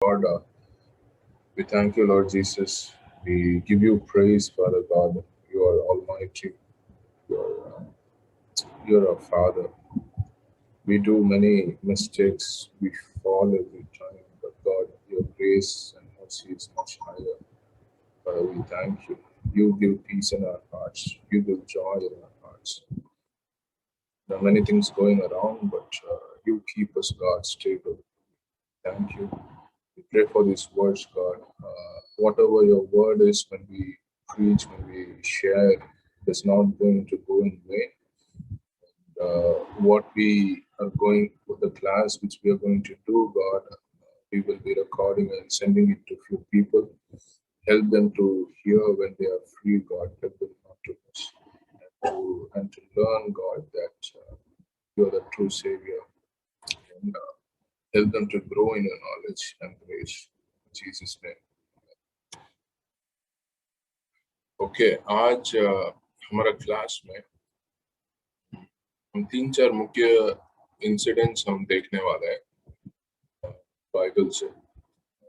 Lord, we thank you, Lord Jesus. We give you praise, Father God. You are almighty. You're our Father. We do many mistakes. We fall every time. But God, your grace and mercy is much higher. Father, we thank you. You give peace in our hearts. You give joy in our hearts. There are many things going around, but you keep us, God, stable. Thank you. We pray for these words, God. Whatever your word is, when we preach, when we share, it's not going to go in vain. What we are going for the class, which we are going to do, God, we will be recording and sending it to few people. Help them to hear when they are free, God. Help them not to miss. And to learn, God, that you are the true Savior. And help them to grow in your knowledge and grace. In Jesus' name. Okay आज हमारा class में हम 3-4 मुख्य incidents हम देखने वाले हैं Bible से,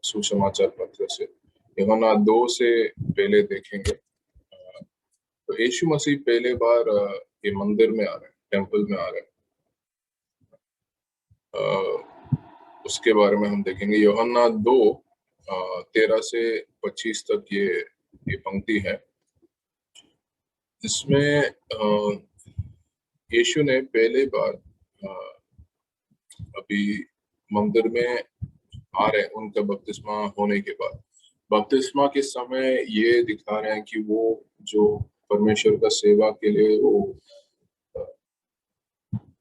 सुसमाचार पत्र से। यूहन्ना 2 से पहले देखेंगे। तो यीशु मसीह पहले बार ये मंदिर में आ रहे हैं, टेंपल में आ रहे हैं। उसके बारे में हम देखेंगे। यूहन्ना 2 13 से 25 तक ये पंक्ति है। इसमें यीशु ने पहले बार अभी मंदिर में आ रहे हैं उनका बपतिस्मा होने के बाद। बपतिस्मा के समय ये दिखा रहे हैं कि वो जो परमेश्वर का सेवा के लिए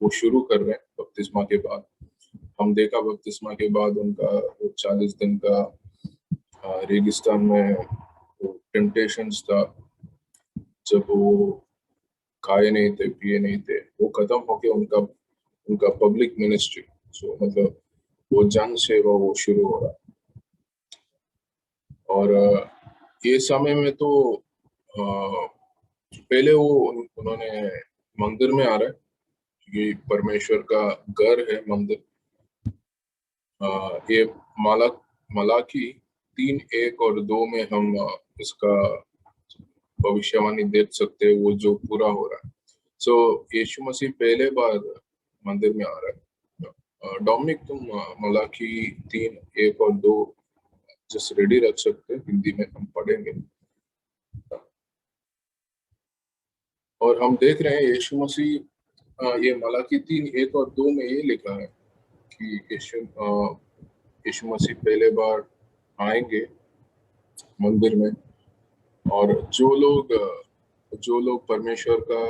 वो शुरू कर रहे हैं बपतिस्मा के बाद। हम देखा बपतिस्मा के बाद उनका 40 दिन का रेगिस्तान में टेम्पटेशंस था, जब वो खाए नहीं थे, पिए नहीं थे। वो खत्म होके उनका पब्लिक मिनिस्ट्री, सो मतलब वो जन सेवा वो शुरू हो रहा। और ये समय में तो पहले उन्होंने मंदिर में आ रहे, ये परमेश्वर का घर है मंदिर। ये मलाकी 3:1 और 2 में हम इसका भविष्यवाणी देख सकते हैं, वो जो पूरा हो रहा है। सो यीशु मसीह पहले बार मंदिर में आ रहा है। डोमिनिक, तुम मलाकी 3:1 और 2 जस्ट रेडी रख सकते हैं, हिंदी में हम पढ़ेंगे। और हम देख रहे हैं यीशु मसीह, ये मलाकी 3:1 और 2 में ये लिखा है कि यीशु मसीह पहले बार आएंगे मंदिर में, और जो लोग परमेश्वर का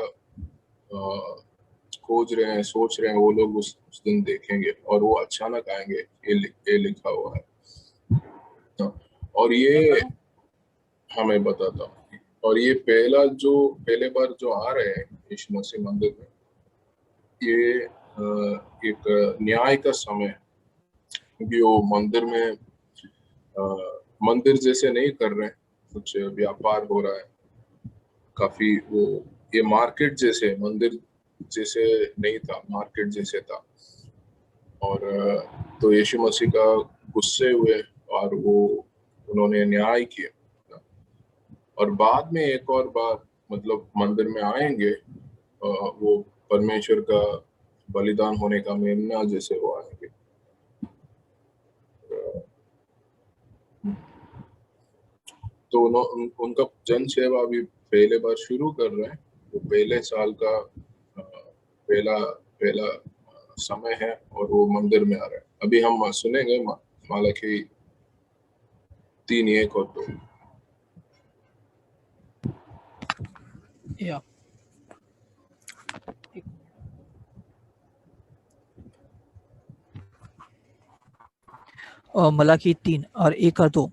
खोज रहे हैं, सोच रहे हैं, वो लोग उस दिन देखेंगे और वो अचानक आएंगे। ये लिखा हुआ है। और ये हमें बताता हूँ। और ये पहले बार जो आ रहे हैं यीशु मसीह मंदिर में, ये एक न्याय का समय है, क्योंकि वो मंदिर में मंदिर जैसे नहीं कर रहे हैं, कुछ व्यापार हो रहा है काफी। ये मार्केट जैसे, मंदिर जैसे नहीं था, मार्केट जैसे था। और तो यीशु मसीह का गुस्से हुए और उन्होंने न्याय किया। और बाद में एक और बार मतलब मंदिर में आएंगे, वो परमेश्वर का बलिदान होने का मेमना जैसे वो आएंगे। तो उनका जन सेवा अभी पहले बार शुरू कर रहे हैं। वो पहले साल का पहला समय है और वो मंदिर में आ रहा है। अभी हम सुनेंगे मलाकी 3:1 और 2। या मलाकी 3 और 1 और 2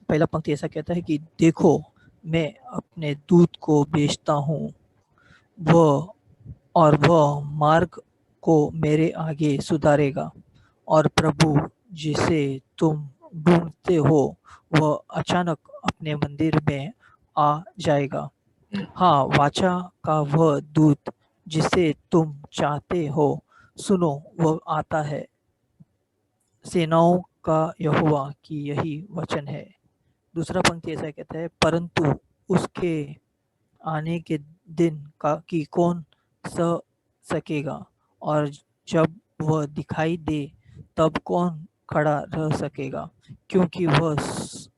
पहला पंक्ति ऐसा कहता है कि देखो मैं अपने दूत को भेजता हूँ, वह मार्ग को मेरे आगे सुधारेगा, और प्रभु जिसे तुम ढूंढते हो वह अचानक अपने मंदिर में आ जाएगा। हाँ, वाचा का वह दूत जिसे तुम चाहते हो, सुनो वह आता है, सेनाओं का यहोवा की यही वचन है। दूसरा पंक्ति ऐसा कहता है, परंतु उसके आने के दिन का की कौन सह सकेगा, और जब वह दिखाई दे तब कौन खड़ा रह सकेगा, क्योंकि वह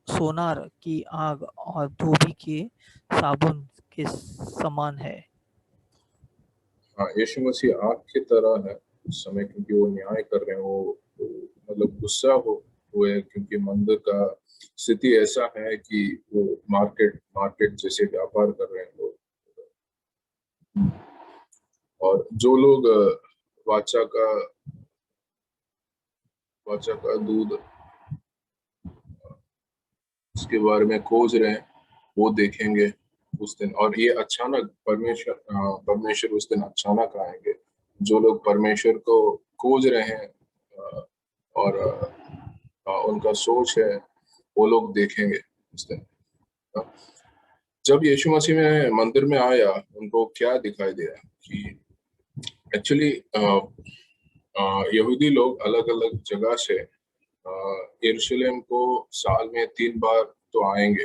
सोनार की आग और धोबी के साबुन के समान है। हाँ, यीशु मसीह आग की तरह है उस समय, क्योंकि वो न्याय कर रहे हैं, वो मतलब गुस्सा हुए, क्योंकि मंदिर का स्थिति ऐसा है कि वो मार्केट जैसे व्यापार कर रहे हैं लोग। और जो लोग वाचा का दूध उसके बारे में खोज रहे हैं, वो देखेंगे उस दिन। और ये अचानक परमेश्वर उस दिन अचानक आएंगे। जो लोग परमेश्वर को खोज रहे हैं और उनका सोच है, वो लोग देखेंगे उस दिन। जब यीशु मसीह में मंदिर में आया, उनको क्या दिखाई दिया कि एक्चुअली यहूदी लोग अलग अलग जगह से यरूशलेम को साल में 3 बार तो आएंगे।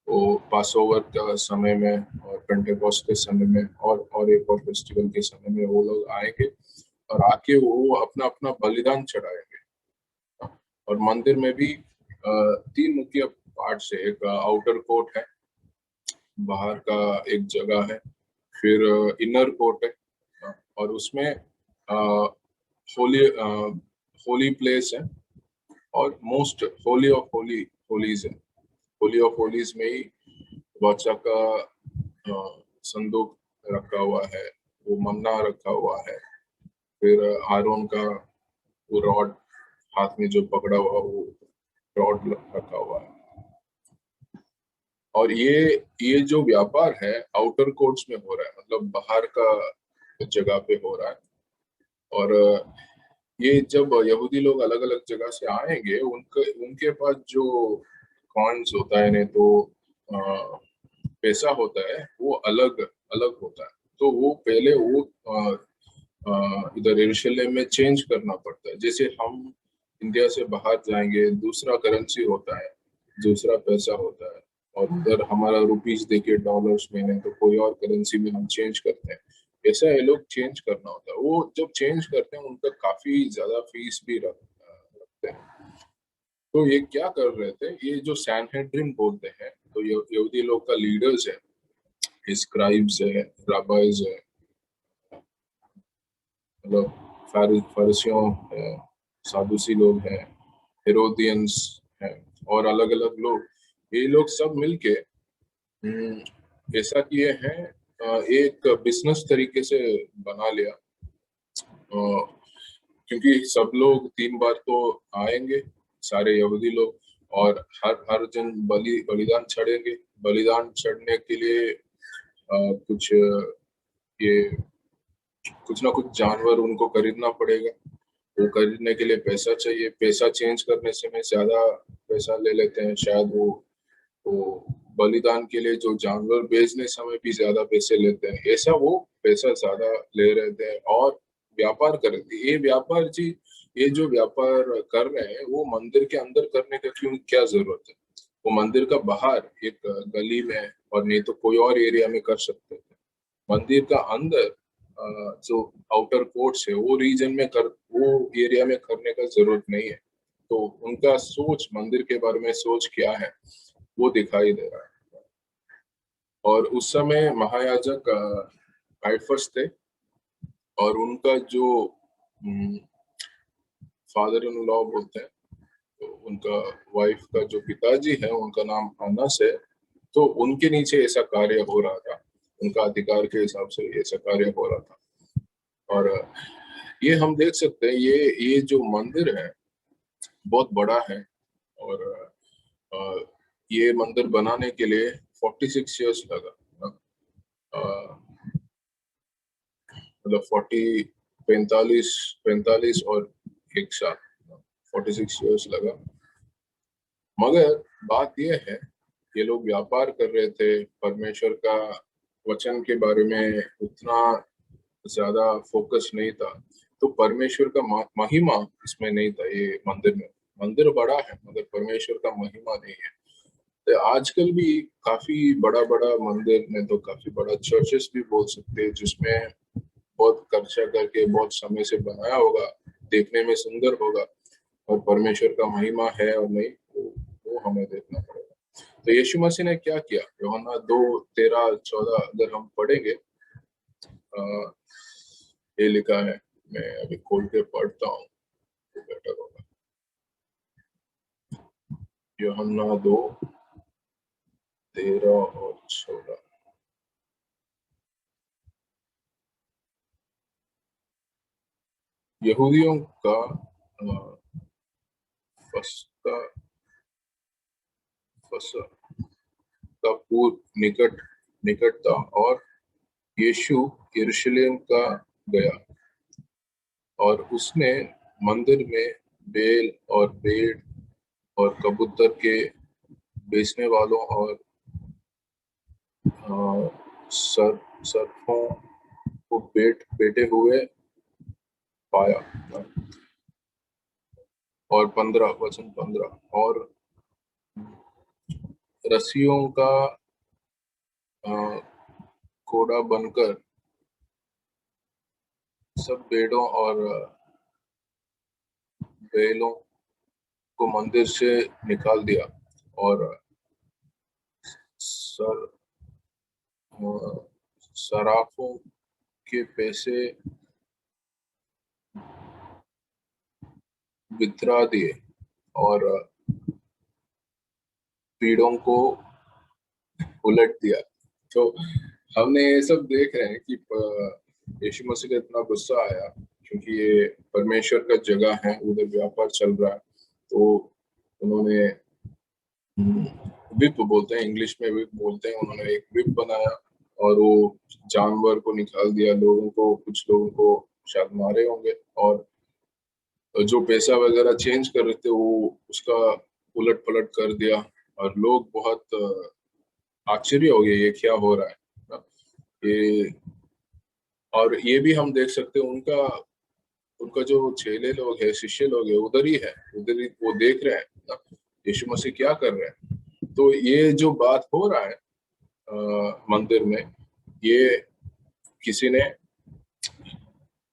वो पासओवर का समय में और पेंटेकोस्ट के समय में और एक और फेस्टिवल के समय में वो लोग आएंगे और आके वो अपना अपना बलिदान चढ़ाएंगे। और मंदिर में भी 3 मुख्य पार्ट से, एक आउटर कोर्ट है, बाहर का एक जगह है, फिर इनर कोर्ट है, और उसमें होली प्लेस है, और मोस्ट होली ऑफ होलीज है। होली ऑफ होलीज में ही बादशाह का संदूक रखा हुआ है, वो मन्ना रखा हुआ है, फिर आरोन का वो रॉड हाथ में जो पकड़ा हुआ वो रॉड रखा हुआ है। और ये जो व्यापार है आउटर कोर्ट्स में हो रहा है, मतलब बाहर का जगह पे हो रहा है। और ये जब यहूदी लोग अलग अलग जगह से आएंगे, उनके पास जो कॉइन्स होता है, नहीं तो पैसा होता है, वो अलग अलग होता है। तो वो पहले वो इधर यरूशलेम में चेंज करना पड़ता है। जैसे हम इंडिया से बाहर जाएंगे, दूसरा करेंसी होता है, दूसरा पैसा होता है, और उधर हमारा रुपीस देके डॉलर्स में, नहीं तो कोई और करेंसी में हम चेंज करते हैं। ऐसा ये लोग चेंज करना होता है। वो जब चेंज करते हैं उनका काफी ज्यादा फीस भी रखते हैं। तो ये क्या कर रहे थे, ये जो सैनहेड्रिन बोलते हैं, तो यहूदी लोग का लीडर्स है, स्क्राइब्स है, राबाइज है, मतलब फरिसियों है, सादुसी लोग हैं, हेरोदियंस हैं, और अलग अलग लोग, ये लोग सब मिलके ऐसा किए हैं, एक बिजनेस तरीके से बना लिया। क्योंकि सब लोग 3 बार तो आएंगे, सारे यहूदी लोग, और हर जन बलिदान चढ़ेंगे। बलिदान चढ़ने के लिए ये कुछ ना कुछ जानवर उनको खरीदना पड़ेगा। वो खरीदने के लिए पैसा चाहिए, पैसा चेंज करने से में ज्यादा पैसा ले लेते हैं शायद। वो बलिदान के लिए जो जानवर बेचने समय भी ज्यादा पैसे लेते हैं, ऐसा वो पैसा ज्यादा ले रहे थे और व्यापार कर रहे थे। ये व्यापार जी, ये जो व्यापार कर रहे हैं, वो मंदिर के अंदर करने का क्या जरूरत है? वो मंदिर का बाहर एक गली में, और नहीं तो कोई और एरिया में कर सकते थे। मंदिर का अंदर जो आउटर कोर्ट्स है, वो रीजन में वो एरिया में करने का जरूरत नहीं है। तो उनका सोच, मंदिर के बारे में सोच क्या है, वो दिखाई दे रहा है। और उस समय महायाजक काइफस थे, और उनका जो फादर इन लॉ बोलते हैं, तो उनका वाइफ का जो पिताजी है, उनका नाम अनस है। तो उनके नीचे ऐसा कार्य हो रहा था, उनका अधिकार के हिसाब से ऐसा कार्य हो रहा था। और ये हम देख सकते हैं, ये जो मंदिर है बहुत बड़ा है। और ये मंदिर बनाने के लिए 46 इयर्स लगा, मतलब 45 और 1 साल, 46 इयर्स लगा। मगर बात यह है, ये लोग व्यापार कर रहे थे, परमेश्वर का वचन के बारे में उतना ज्यादा फोकस नहीं था। तो परमेश्वर का महिमा इसमें नहीं था, ये मंदिर में। मंदिर बड़ा है मगर परमेश्वर का महिमा नहीं है। तो आजकल भी काफी बड़ा बड़ा मंदिर में तो काफी बड़ा चर्चेस भी बोल सकते हैं, जिसमें बहुत खर्चा करके बहुत समय से बनाया होगा, देखने में सुंदर होगा, और परमेश्वर का महिमा है और नहीं वो हमें देखना पड़ेगा। तो यीशु मसीह ने क्या किया, यूहन्ना 2:13-14 अगर हम पढ़ेंगे, ये लिखा है, मैं अभी खोल के पढ़ता हूँ तो बेटर होगा। यूहन्ना 2:13-14। यहूदियों का फसह का पूर्व निकट था, और यीशु यरूशलेम का गया, और उसने मंदिर में बैल और भेड़ और कबूतर के बेचने वालों और सर्पों को बैठे हुए पाया। और 15 और रस्सियों का कोड़ा बनकर सब भेड़ों और बैलों को मंदिर से निकाल दिया, और सराफों के पैसे वितरा दिए, और पीड़ों को उलट दिया। तो हमने ये सब देख रहे हैं कि यीशु मसीह का इतना गुस्सा आया, क्योंकि ये परमेश्वर का जगह है, उधर व्यापार चल रहा है। तो उन्होंने विप बोलते हैं, इंग्लिश में विप बोलते हैं, उन्होंने एक विप बनाया और वो जानवर को निकाल दिया, लोगों को, कुछ लोगों को शायद मारे होंगे, और जो पैसा वगैरह चेंज कर रहे थे वो उसका उलट पलट कर दिया, और लोग बहुत आश्चर्य हो गए ये क्या हो रहा है। ये, और ये भी हम देख सकते हैं, उनका उनका जो चेले लोग है, शिष्य लोग है, उधर ही है, उधर ही वो देख रहे हैं यीशु मसीह क्या कर रहे हैं। तो ये जो बात हो रहा है मंदिर में, ये किसी ने,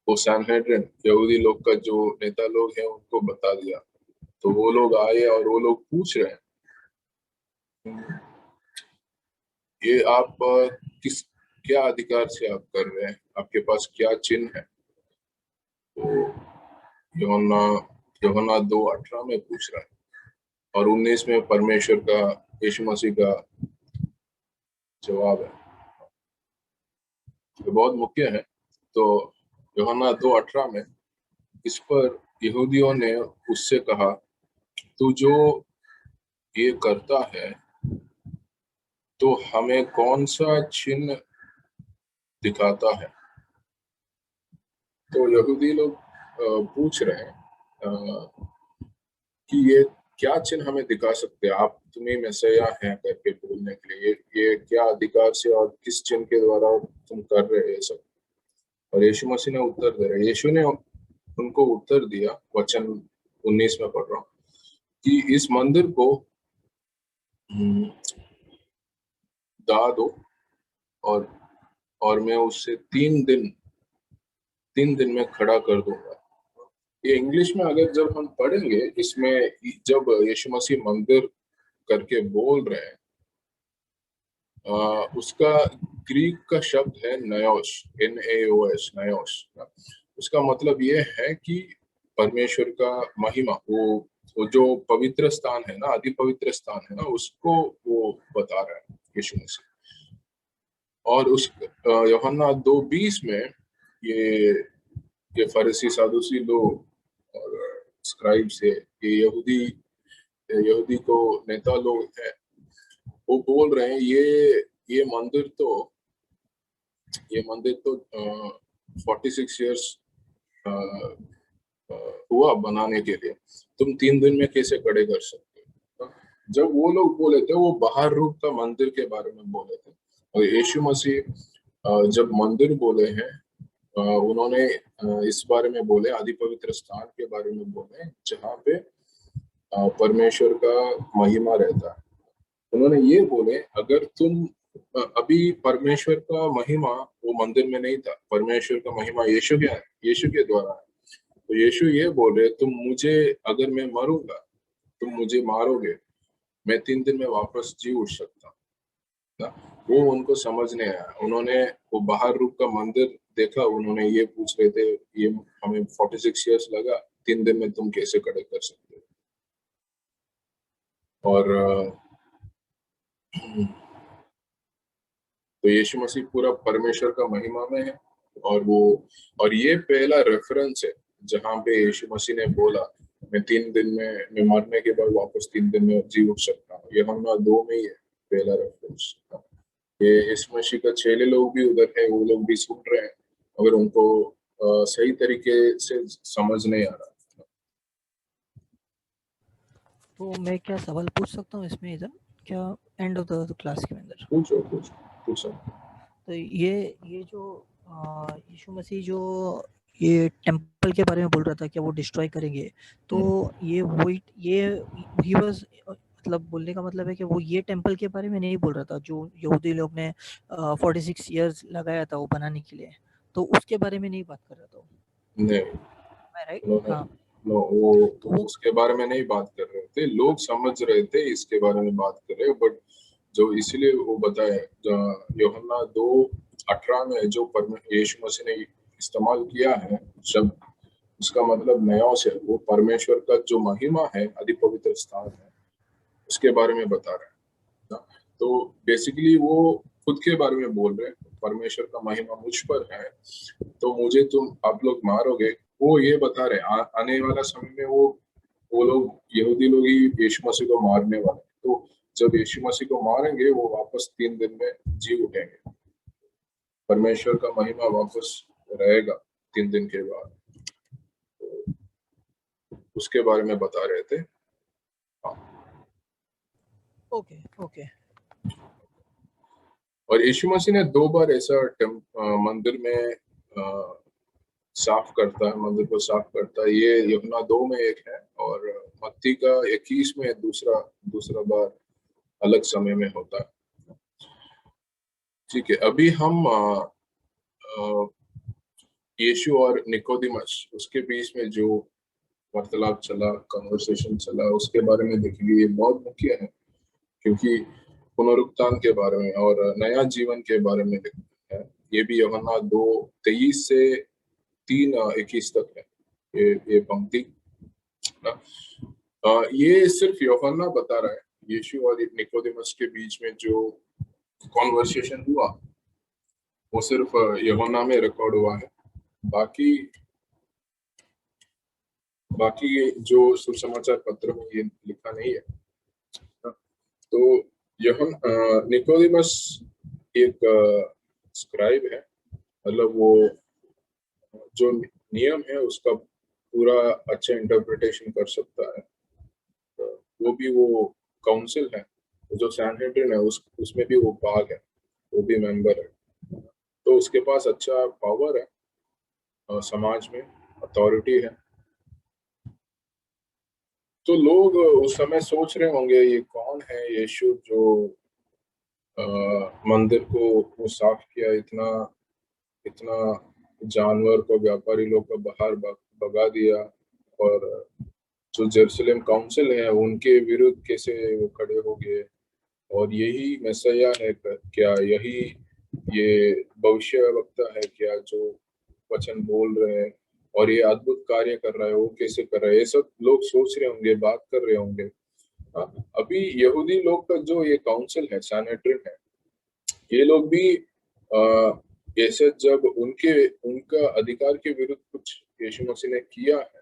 वो सैनहेड्रिन यहूदी लोग का जो नेता लोग हैं उनको बता दिया। तो वो लोग आए और वो लोग पूछ रहे हैं, ये आप किस क्या अधिकार से आप कर रहे हैं, आपके पास क्या चिन्ह है। तो यूहन्ना यूहन्ना 2:18 में पूछ रहा है, और 19 में परमेश्वर का, यीशु मसीह का जवाब है, जो बहुत मुख्य है। तो यूहन्ना 2:18 में इस पर यहूदियों ने उससे कहा, तू जो ये करता है तो हमें कौन सा चिन्ह दिखाता है। तो यहूदी लोग पूछ रहे हैं कि ये क्या चिन्ह हमें दिखा सकते हैं, आप तुम्हें मैसेया हैं करके बोलने के लिए, ये क्या अधिकार से और किस चिन्ह के द्वारा तुम कर रहे हैं ये सब। और यीशु मसीह ने उत्तर दे रहे, यीशु ने उनको उत्तर दिया, वचन 19 में पढ़ रहा हूँ, कि इस मंदिर को दा दो, और मैं उससे 3 दिन में खड़ा कर दूंगा। ये इंग्लिश में अगर जब हम पढ़ेंगे, इसमें जब यीशु मसीह मंदिर करके बोल रहे हैं, उसका ग्रीक का शब्द है नयोस, NAOS, नयोस। उसका मतलब ये है कि परमेश्वर का महिमा, वो जो पवित्र स्थान है ना, अति पवित्र स्थान है ना, उसको वो बता रहा है यीशु मसीह। और उस यूहन्ना 2:20 में ये फरीसी सादुसी लोग और स्क्राइब से, ये यहूदी को नेता लोग हैं, वो बोल रहे हैं ये मंदिर तो 46 इयर्स हुआ बनाने के लिए, तुम 3 दिन में कैसे खड़े कर सकते हो। जब वो लोग बोले थे, वो बाहर रूप का मंदिर के बारे में बोले थे, और यीशु मसीह जब मंदिर बोले हैं, उन्होंने इस बारे में बोले, आदि पवित्र स्थान के बारे में बोले, जहाँ पे परमेश्वर का महिमा रहता है। उन्होंने ये बोले अगर तुम अभी परमेश्वर का महिमा वो मंदिर में नहीं था, परमेश्वर का महिमा यीशु के यीशु के द्वारा है। तो यीशु ये बोले तुम मुझे, अगर मैं मरूंगा तुम मुझे मारोगे, मैं 3 दिन में वापस जी उठ सकता हूं। वो उनको समझ नहीं आया। उन्होंने वो बाहर रूप का मंदिर देखा, उन्होंने ये पूछ रहे थे ये हमें 46 ईयर्स लगा, 3 दिन में तुम कैसे खड़े कर सकते हो। और तो यीशु मसीह पूरा परमेश्वर का महिमा में है। और वो, और ये पहला रेफरेंस है जहाँ पे यीशु मसीह ने बोला मैं 3 दिन में, मैं मरने के बाद वापस 3 दिन में जी उठ सकता हूँ। ये हम 2 में ही है पहला रेफरेंस। ये यीशु मसीह का चेले लोग भी उधर है, वो लोग भी सुन रहे हैं, अगर उनको सही तरीके से समझ नहीं आ रहा। तो मैं क्या सवाल पूछ सकता हूँ इसमें इधर, क्या एंड ऑफ द क्लास के अंदर? पूछो पूछो पूछो। तो ये जो यीशु मसीह जो ये टेम्पल के बारे में बोल रहा था कि वो डिस्ट्रॉय करेंगे, तो ये वही ये ही वाज, मतलब बोलने का मतलब है कि वो ये टेम्पल के बारे में नहीं बोल रहा था जो यहूदी लोग ने 46 इयर्स लगाया था वो बनाने के लिए, तो उसके बारे में नहीं बात कर रहा था वो। नहीं, मैं राइट? उन्होंने हाँ, नो वो तो वो उसके बारे में नहीं बात कर रहे थे, लोग समझ रहे थे इसके बारे में बात कर रहे, बट जो इसलिए वो बताए यूहन्ना 2:18 में जो यीशु मसीह ने इस्तेमाल किया है शब्द, उसका मतलब नया से वो परमेश्वर का जो महिमा है, अति पवित्र स्थान है, उसके बारे में बता रहे हैं ना। तो बेसिकली वो खुद के बारे में बोल रहे हैं, परमेश्वर का महिमा मुझ पर है तो मुझे तुम आप लोग मारोगे। वो ये बता रहे आने वाला समय में वो लोग यहूदी लोग ही यीशु मसीह को मारने वाले हैं। तो जब यीशु मसीह को मारेंगे वो वापस 3 दिन में जी उठेंगे, परमेश्वर का महिमा वापस रहेगा 3 दिन के बाद। तो उसके बारे में बता रहे थे। हाँ। Okay okay. और यीशु मसीह ने 2 बार ऐसा मंदिर में साफ करता है, मंदिर को साफ करता है। ये यूहन्ना 2 में एक है और मत्ती का 21 में दूसरा दूसरा बार अलग समय में होता है। ठीक है, अभी हम यीशु और निकोदिमस उसके बीच में जो वार्तालाप चला, कन्वर्सेशन चला, उसके बारे में देखेंगे। ये बहुत मुख्य है क्योंकि पुनरुत्थान के बारे में और नया जीवन के बारे में है। ये भी यूहन्ना 2:23 से 3:21 तक है ये पंक्ति ना। ये सिर्फ यूहन्ना बता रहा है, यीशु और निकोदेमस के बीच में जो कॉन्वर्सेशन हुआ वो सिर्फ यूहन्ना में रिकॉर्ड हुआ है। बाकी बाकी जो सुसमाचार पत्र में ये लिखा नहीं है ना। तो निकोदेमस एक स्क्राइब है, मतलब वो जो नियम है उसका पूरा अच्छा इंटरप्रिटेशन कर सकता है। तो वो काउंसिल है, जो सैनहेड्रिन है उसमें भी वो भाग है, वो भी मेंबर है। तो उसके पास अच्छा पावर है, समाज में अथॉरिटी है। तो लोग उस समय सोच रहे होंगे ये कौन है यीशु जो मंदिर को वो साफ किया, इतना इतना जानवर को, व्यापारी लोग को बाहर भगा दिया, और जो जेरूसलम काउंसिल है उनके विरुद्ध कैसे वो खड़े हो गए, और यही मैसिया है क्या, यही ये भविष्यवक्ता है क्या जो वचन बोल रहे हैं और ये अद्भुत कार्य कर रहा है, वो कैसे कर रहा है, ये सब लोग सोच रहे होंगे, बात कर रहे होंगे। हाँ, अभी यहूदी लोग का जो ये काउंसिल है, सैनेड्रिन है, ये लोग भी ऐसे जब उनका अधिकार के विरुद्ध कुछ यीशु मसीह ने किया है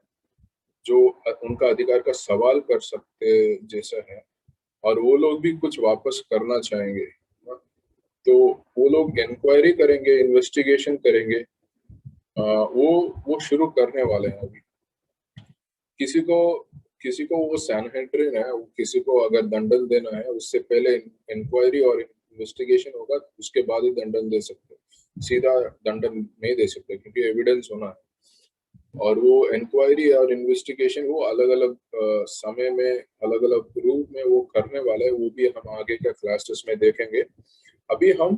जो उनका अधिकार का सवाल कर सकते जैसा है, और वो लोग भी कुछ वापस करना चाहेंगे, तो वो लोग इंक्वायरी करेंगे, इन्वेस्टिगेशन करेंगे। वो शुरू करने वाले हैं अभी। किसी को किसी को वो सैनहेड्रिन है, वो किसी को अगर दंडन देना है उससे पहले इंक्वायरी और इन्वेस्टिगेशन होगा, उसके बाद ही दंडन दे सकते, सीधा दंडन नहीं दे सकते क्योंकि एविडेंस होना है। और वो इंक्वायरी और इन्वेस्टिगेशन वो अलग अलग समय में अलग अलग रूप में वो करने वाला है, वो भी हम आगे के क्लासेस में देखेंगे। अभी हम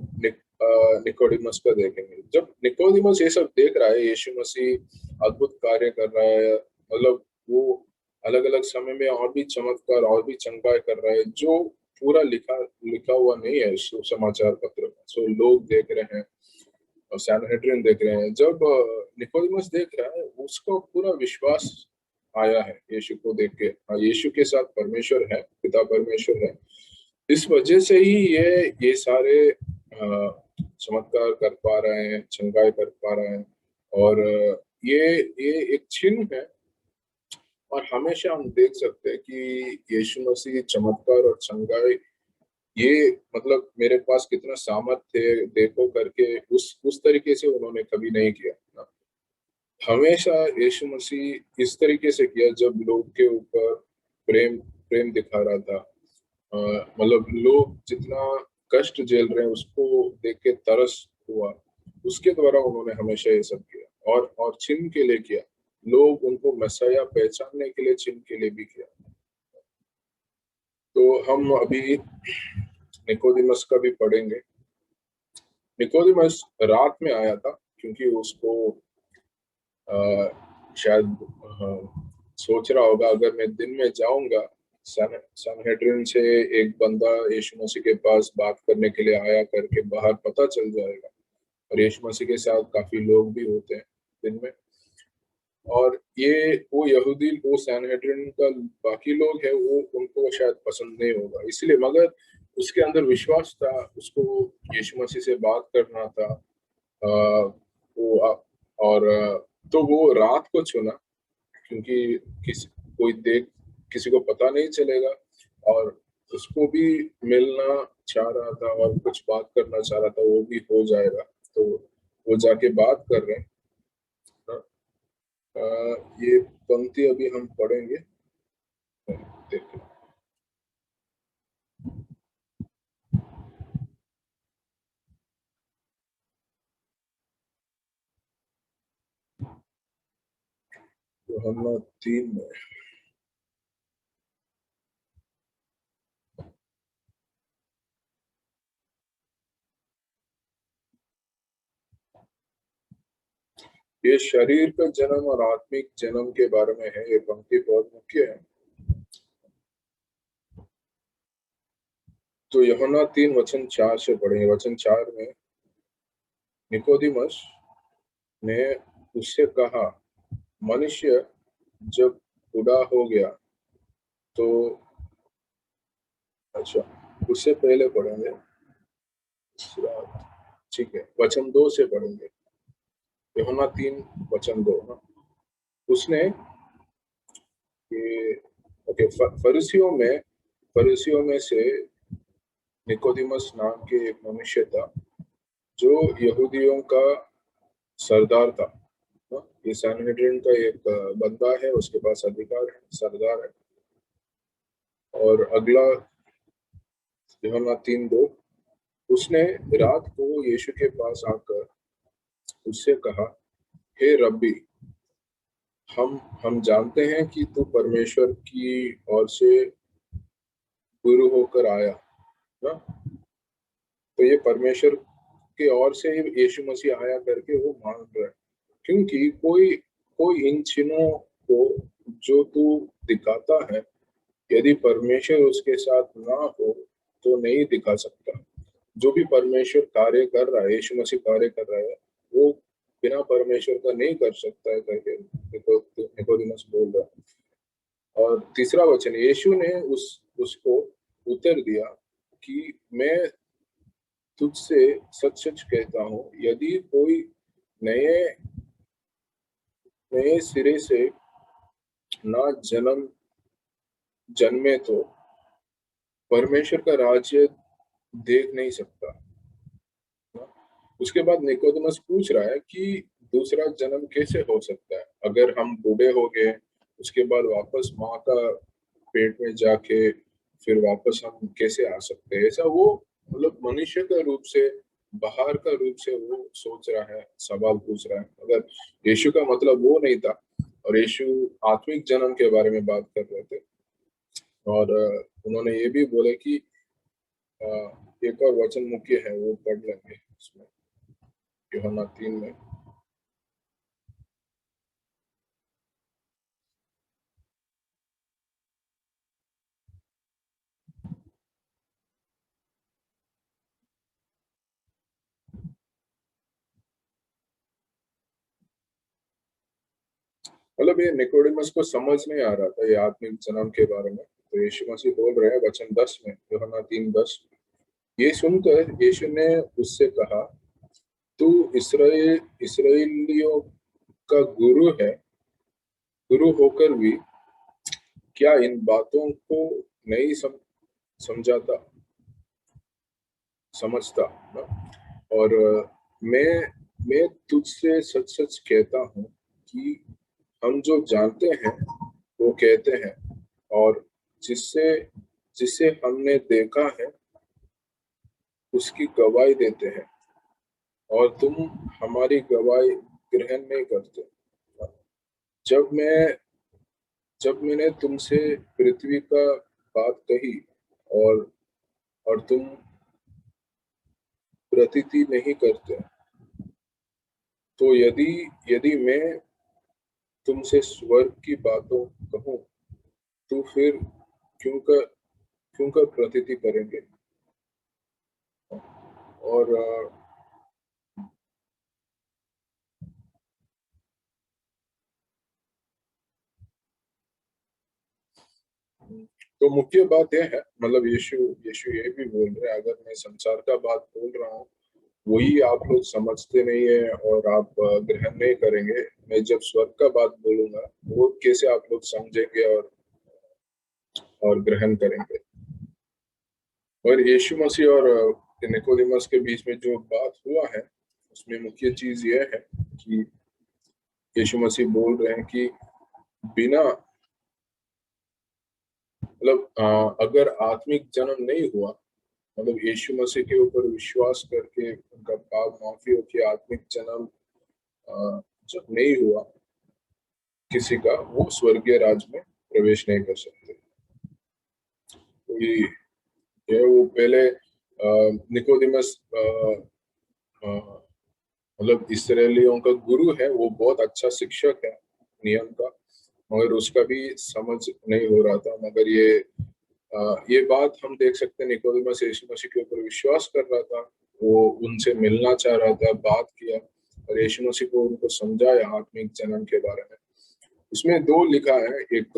निकोडिमस का देखेंगे। जब निकोडिमस ये सब देख रहा है, यीशु मसीह अद्भुत कार्य कर रहा है, मतलब वो अलग अलग समय में और भी चमत्कार और भी चंगाई कर रहा है, जो पूरा लिखा लिखा हुआ नहीं है समाचार पत्र में। सो लोग देख रहे हैं और सैनहेड्रिन देख रहे हैं। जब निकोडिमस देख रहा है, उसको पूरा विश्वास आया है यीशु को देख के। हाँ, यीशु के साथ परमेश्वर है, पिता परमेश्वर है। इस वजह से ही ये सारे चमत्कार कर पा रहे हैं, चंगाई कर पा रहे हैं। और ये एक चिन्ह है। और हमेशा हम देख सकते हैं कि यीशु मसीह चमत्कार और चंगाई, ये मतलब मेरे पास कितना सामर्थ्य है देखो करके उस तरीके से उन्होंने कभी नहीं किया ना। हमेशा यीशु मसीह इस तरीके से किया जब लोग के ऊपर प्रेम प्रेम दिखा रहा था। मतलब लोग जितना कष्ट झेल रहे हैं उसको देख के तरस हुआ, उसके द्वारा उन्होंने हमेशा ये सब किया। और चिन्ह के लिए किया, लोग उनको मसीहा पहचानने के लिए चिन्ह के लिए भी किया। तो हम अभी निकोदिमस का भी पढ़ेंगे। निकोदिमस रात में आया था क्योंकि उसको शायद सोच रहा होगा अगर मैं दिन में जाऊंगा सनहेड्रिन से एक बंदा यीशु मसीह के पास बात करने के लिए आया करके बाहर पता चल जाएगा। और यीशु मसीह के साथ काफी लोग भी होते हैं दिन में। और ये वो यहूदी वो सैनहेड्रिन का बाकी लोग है, वो उनको शायद पसंद नहीं होगा, इसलिए मगर उसके अंदर विश्वास था, उसको यीशु मसीह से बात करना था। और तो वो रात को चुना क्योंकि किसी को पता नहीं चलेगा। और उसको भी मिलना चाह रहा था और कुछ बात करना चाह रहा था, वो भी हो जाएगा। तो वो जाके बात कर रहे हैं। ये पंक्ति अभी हम पढ़ेंगे, देखिए। यूहन्ना 3 में ये शरीर का जन्म और आत्मिक जन्म के बारे में है। ये पंक्ति बहुत मुख्य है। तो यूहन्ना 3 वचन 4 से पढ़ेंगे। वचन 4 में निकोदिमस ने उससे कहा, मनुष्य जब बूढ़ा हो गया तो अच्छा, उससे पहले पढ़ेंगे, ठीक है, वचन 2 से पढ़ेंगे। यूहन्ना 3 वचन 2 ना। उसने ये ओके, फरीसियों में से निकोदिमस नाम के एक मनुष्य था जो यहूदियों का सरदार था। ये सैनहेड्रिन का एक बंदा है, उसके पास अधिकार है, सरदार है। और अगला यूहन्ना 3:2, उसने रात को यीशु के पास आकर उससे कहा, हे रब्बी, हम जानते हैं कि तू परमेश्वर की ओर से गुरु होकर आया ना। तो ये परमेश्वर के ओर से ही यीशु मसीह आया करके वो मान रहा है, क्योंकि कोई कोई इन चिन्हों को जो तू दिखाता है, यदि परमेश्वर उसके साथ ना हो तो नहीं दिखा सकता। जो भी परमेश्वर कार्य कर रहा है, यीशु मसीह कार्य कर रहा है, वो बिना परमेश्वर का नहीं कर सकता है करके निकोदिमस बोल रहा है। और तीसरा वचन, यीशु ने उसको उत्तर दिया कि मैं तुझसे सच सच कहता हूँ, यदि कोई नए नए सिरे से ना जन्मे तो परमेश्वर का राज्य देख नहीं सकता। उसके बाद निकोदेमस पूछ रहा है कि दूसरा जन्म कैसे हो सकता है? अगर हम बूढ़े हो गए, उसके बाद वापस माँ का पेट में जाके फिर वापस हम कैसे आ सकते हैं? ऐसा वो मतलब मनुष्य का रूप से, बाहर का रूप से वो सोच रहा है, सवाल पूछ रहा है। अगर यीशु का मतलब वो नहीं था और यीशु आत्मिक जन्म के बारे में बात कर रहे थे। और उन्होंने ये भी बोले कि एक और वचन मुख्य है, वो पढ़ लेंगे इसमें, यूहन्ना 3 में। मतलब ये निकोडिमस को समझ नहीं आ रहा था ये आत्मिक जन्म के बारे में। तो यीशु मसीह बोल रहे हैं वचन 10 में, यूहन्ना 3:10, ये सुनकर यीशु ने उससे कहा, तू इसराइलियों का गुरु है, गुरु होकर भी क्या इन बातों को नहीं समझता ना? और मैं तुझसे सच सच कहता हूँ कि हम जो जानते हैं वो कहते हैं, और जिससे जिसे हमने देखा है उसकी गवाही देते हैं, और तुम हमारी गवाही ग्रहण नहीं करते। जब मैंने तुमसे पृथ्वी का बात कही और तुम प्रतीति नहीं करते, तो यदि यदि मैं तुमसे स्वर्ग की बातों कहूँ तो फिर क्यों कर प्रतीति करेंगे। और तो मुख्य बात यह है, मतलब यीशु यीशु ये भी बोल रहे हैं, अगर मैं संसार का बात बोल रहा हूँ वही आप लोग समझते नहीं है और आप ग्रहण नहीं करेंगे, मैं जब स्वर्ग का बात बोलूंगा वो कैसे आप लोग समझेंगे और ग्रहण करेंगे। और यीशु मसीह और निकोदेमस के बीच में जो बात हुआ है उसमें मुख्य चीज ये है कि यीशु मसीह बोल रहे हैं कि बिना मतलब अगर आत्मिक जन्म नहीं हुआ, मतलब यीशु मसीह के ऊपर विश्वास करके उनका पाप माफी होकर आत्मिक जन्म जब नहीं हुआ किसी का, वो स्वर्गीय राज में प्रवेश नहीं कर सकते। तो ये वो पहले निकोदेमस मतलब इसराइलियों का गुरु है, वो बहुत अच्छा शिक्षक है नियम का, मगर उसका भी समझ नहीं हो रहा था। मगर ये बात हम देख सकते हैं, निकोदेमस यीशु मसीह के ऊपर विश्वास कर रहा था, वो उनसे मिलना चाह रहा था, बात किया और यीशु मसीह को उनको समझाया आत्मिक जन्म के बारे में। इसमें दो लिखा है, एक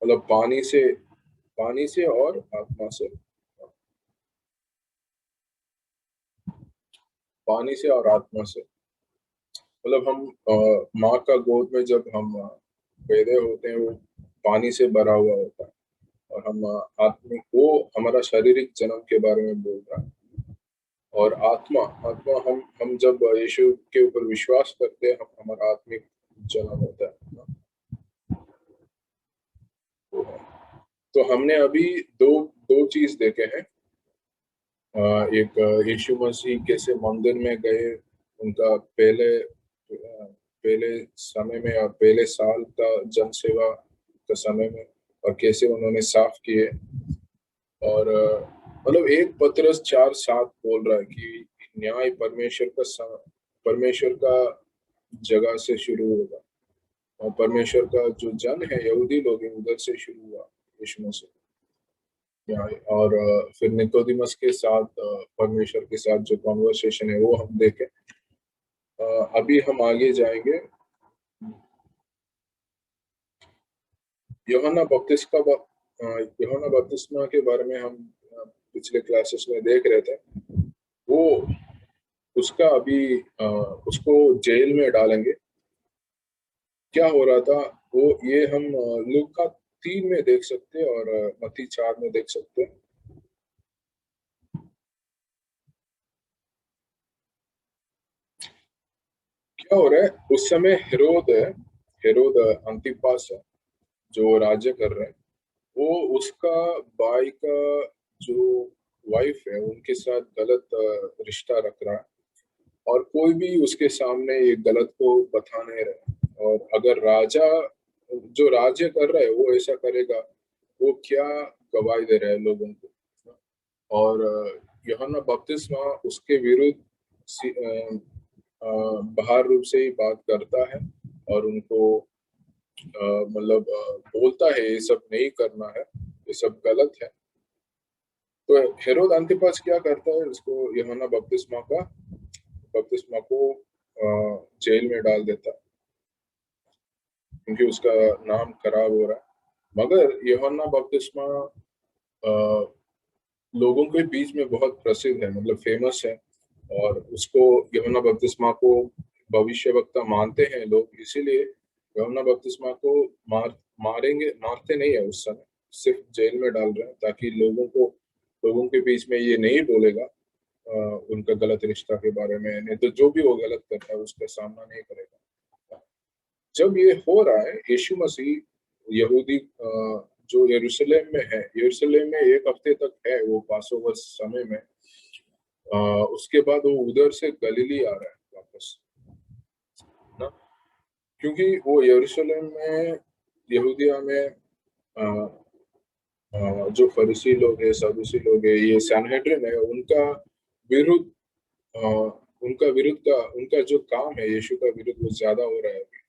मतलब पानी से और आत्मा से, पानी से और आत्मा से। मतलब हम माँ का गोद में जब हम पैदा होते हैं वो पानी से भरा हुआ होता है, और हम आत्मिक, वो हमारा शारीरिक जन्म के बारे में बोल रहा है। और आत्मा आत्मा हम जब यीशु के ऊपर विश्वास करते हैं, हम हमारा आत्मिक जन्म होता है। तो हमने अभी दो दो चीज देखे हैं। एक यीशु मसीह कैसे मंदिर में गए, उनका पहले समय में और पहले साल का जन सेवा का समय में, और कैसे उन्होंने साफ किए। और मतलब एक पतरस 4:7 बोल रहा है कि न्याय परमेश्वर का जगह से शुरू होगा, और परमेश्वर का जो जन है यहूदी लोग हैं, उधर से शुरू हुआ यीशु मसीह न्याय। और फिर निकोदिमस के साथ परमेश्वर के साथ जो कॉन्वर्सेशन है वो हम देखें। अभी हम आगे जाएंगे। यूहन्ना बपतिस्मा के बारे में हम पिछले क्लासेस में देख रहे थे। वो उसका अभी उसको जेल में डालेंगे। क्या हो रहा था वो, ये हम लूका 3 में देख सकते हैं और मत्ती 4 में देख सकते हैं। क्या हो रहा है उस समय, हेरोद अंतिपास है जो राज्य कर रहे हैं, वो उसका भाई का जो वाइफ है उनके साथ गलत रिश्ता रख रहा है। और कोई भी उसके सामने ये गलत को बता नहीं रहा। और अगर राजा जो राज्य कर रहा है वो ऐसा करेगा, वो क्या गवाही दे रहा है लोगों को। और यूहन्ना बपतिस्मा उसके विरुद्ध बाहर रूप से ही बात करता है और उनको मतलब बोलता है ये सब नहीं करना है, ये सब गलत है। तो हेरोद अंतिपास क्या करता है, उसको यूहन्ना बपतिस्मा को जेल में डाल देता है क्योंकि उसका नाम खराब हो रहा है। मगर यूहन्ना बपतिस्मा लोगों के बीच में बहुत प्रसिद्ध है, मतलब फेमस है। और उसको यूहन्ना बपतिस्मा को भविष्यवक्ता मानते हैं लोग, इसीलिए यूहन्ना बपतिस्मा को मारते नहीं है उस समय, सिर्फ जेल में डाल रहे हैं ताकि लोगों के बीच में ये नहीं बोलेगा उनका गलत रिश्ता के बारे में, नहीं तो जो भी वो गलत करता है उसका सामना नहीं करेगा। जब ये हो रहा है, यीशु मसीह यहूदी जो यरूशलेम में है, यरूशलेम में एक हफ्ते तक है वो पासोवर समय में। उसके बाद वो उधर से गलीली आ रहा है वापस ना, क्योंकि वो यरूशलेम में यहूदिया में जो फरीसी लोग है, सदूसी लोग है, ये सैनहेड्रिन है, विरुद्ध अ, उनका जो काम है यीशु का विरुद्ध वो ज्यादा हो रहा है अभी।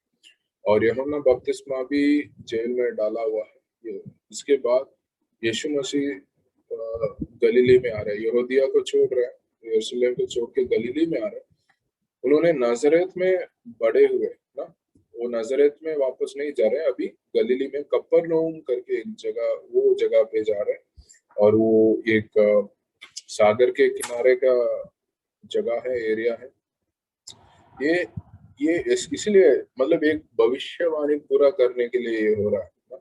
और यूहन्ना बपतिस्मा भी जेल में डाला हुआ है। इसके बाद यीशु मसीह गलीली में आ रहे हैं, यहूदिया को छोड़ रहे हैं, यरूशलेम को छोड़ के गलीली में आ रहे हैं। उन्होंने नाजरेत में बड़े हुए ना, वो नाजरेत में वापस नहीं जा रहे, अभी गलीली में कफरनहूम करके एक जगह, वो जगह पे जा रहे हैं। और वो एक सागर के किनारे का जगह है, एरिया है। ये इसलिए मतलब एक भविष्यवाणी पूरा करने के लिए ये हो रहा है ना।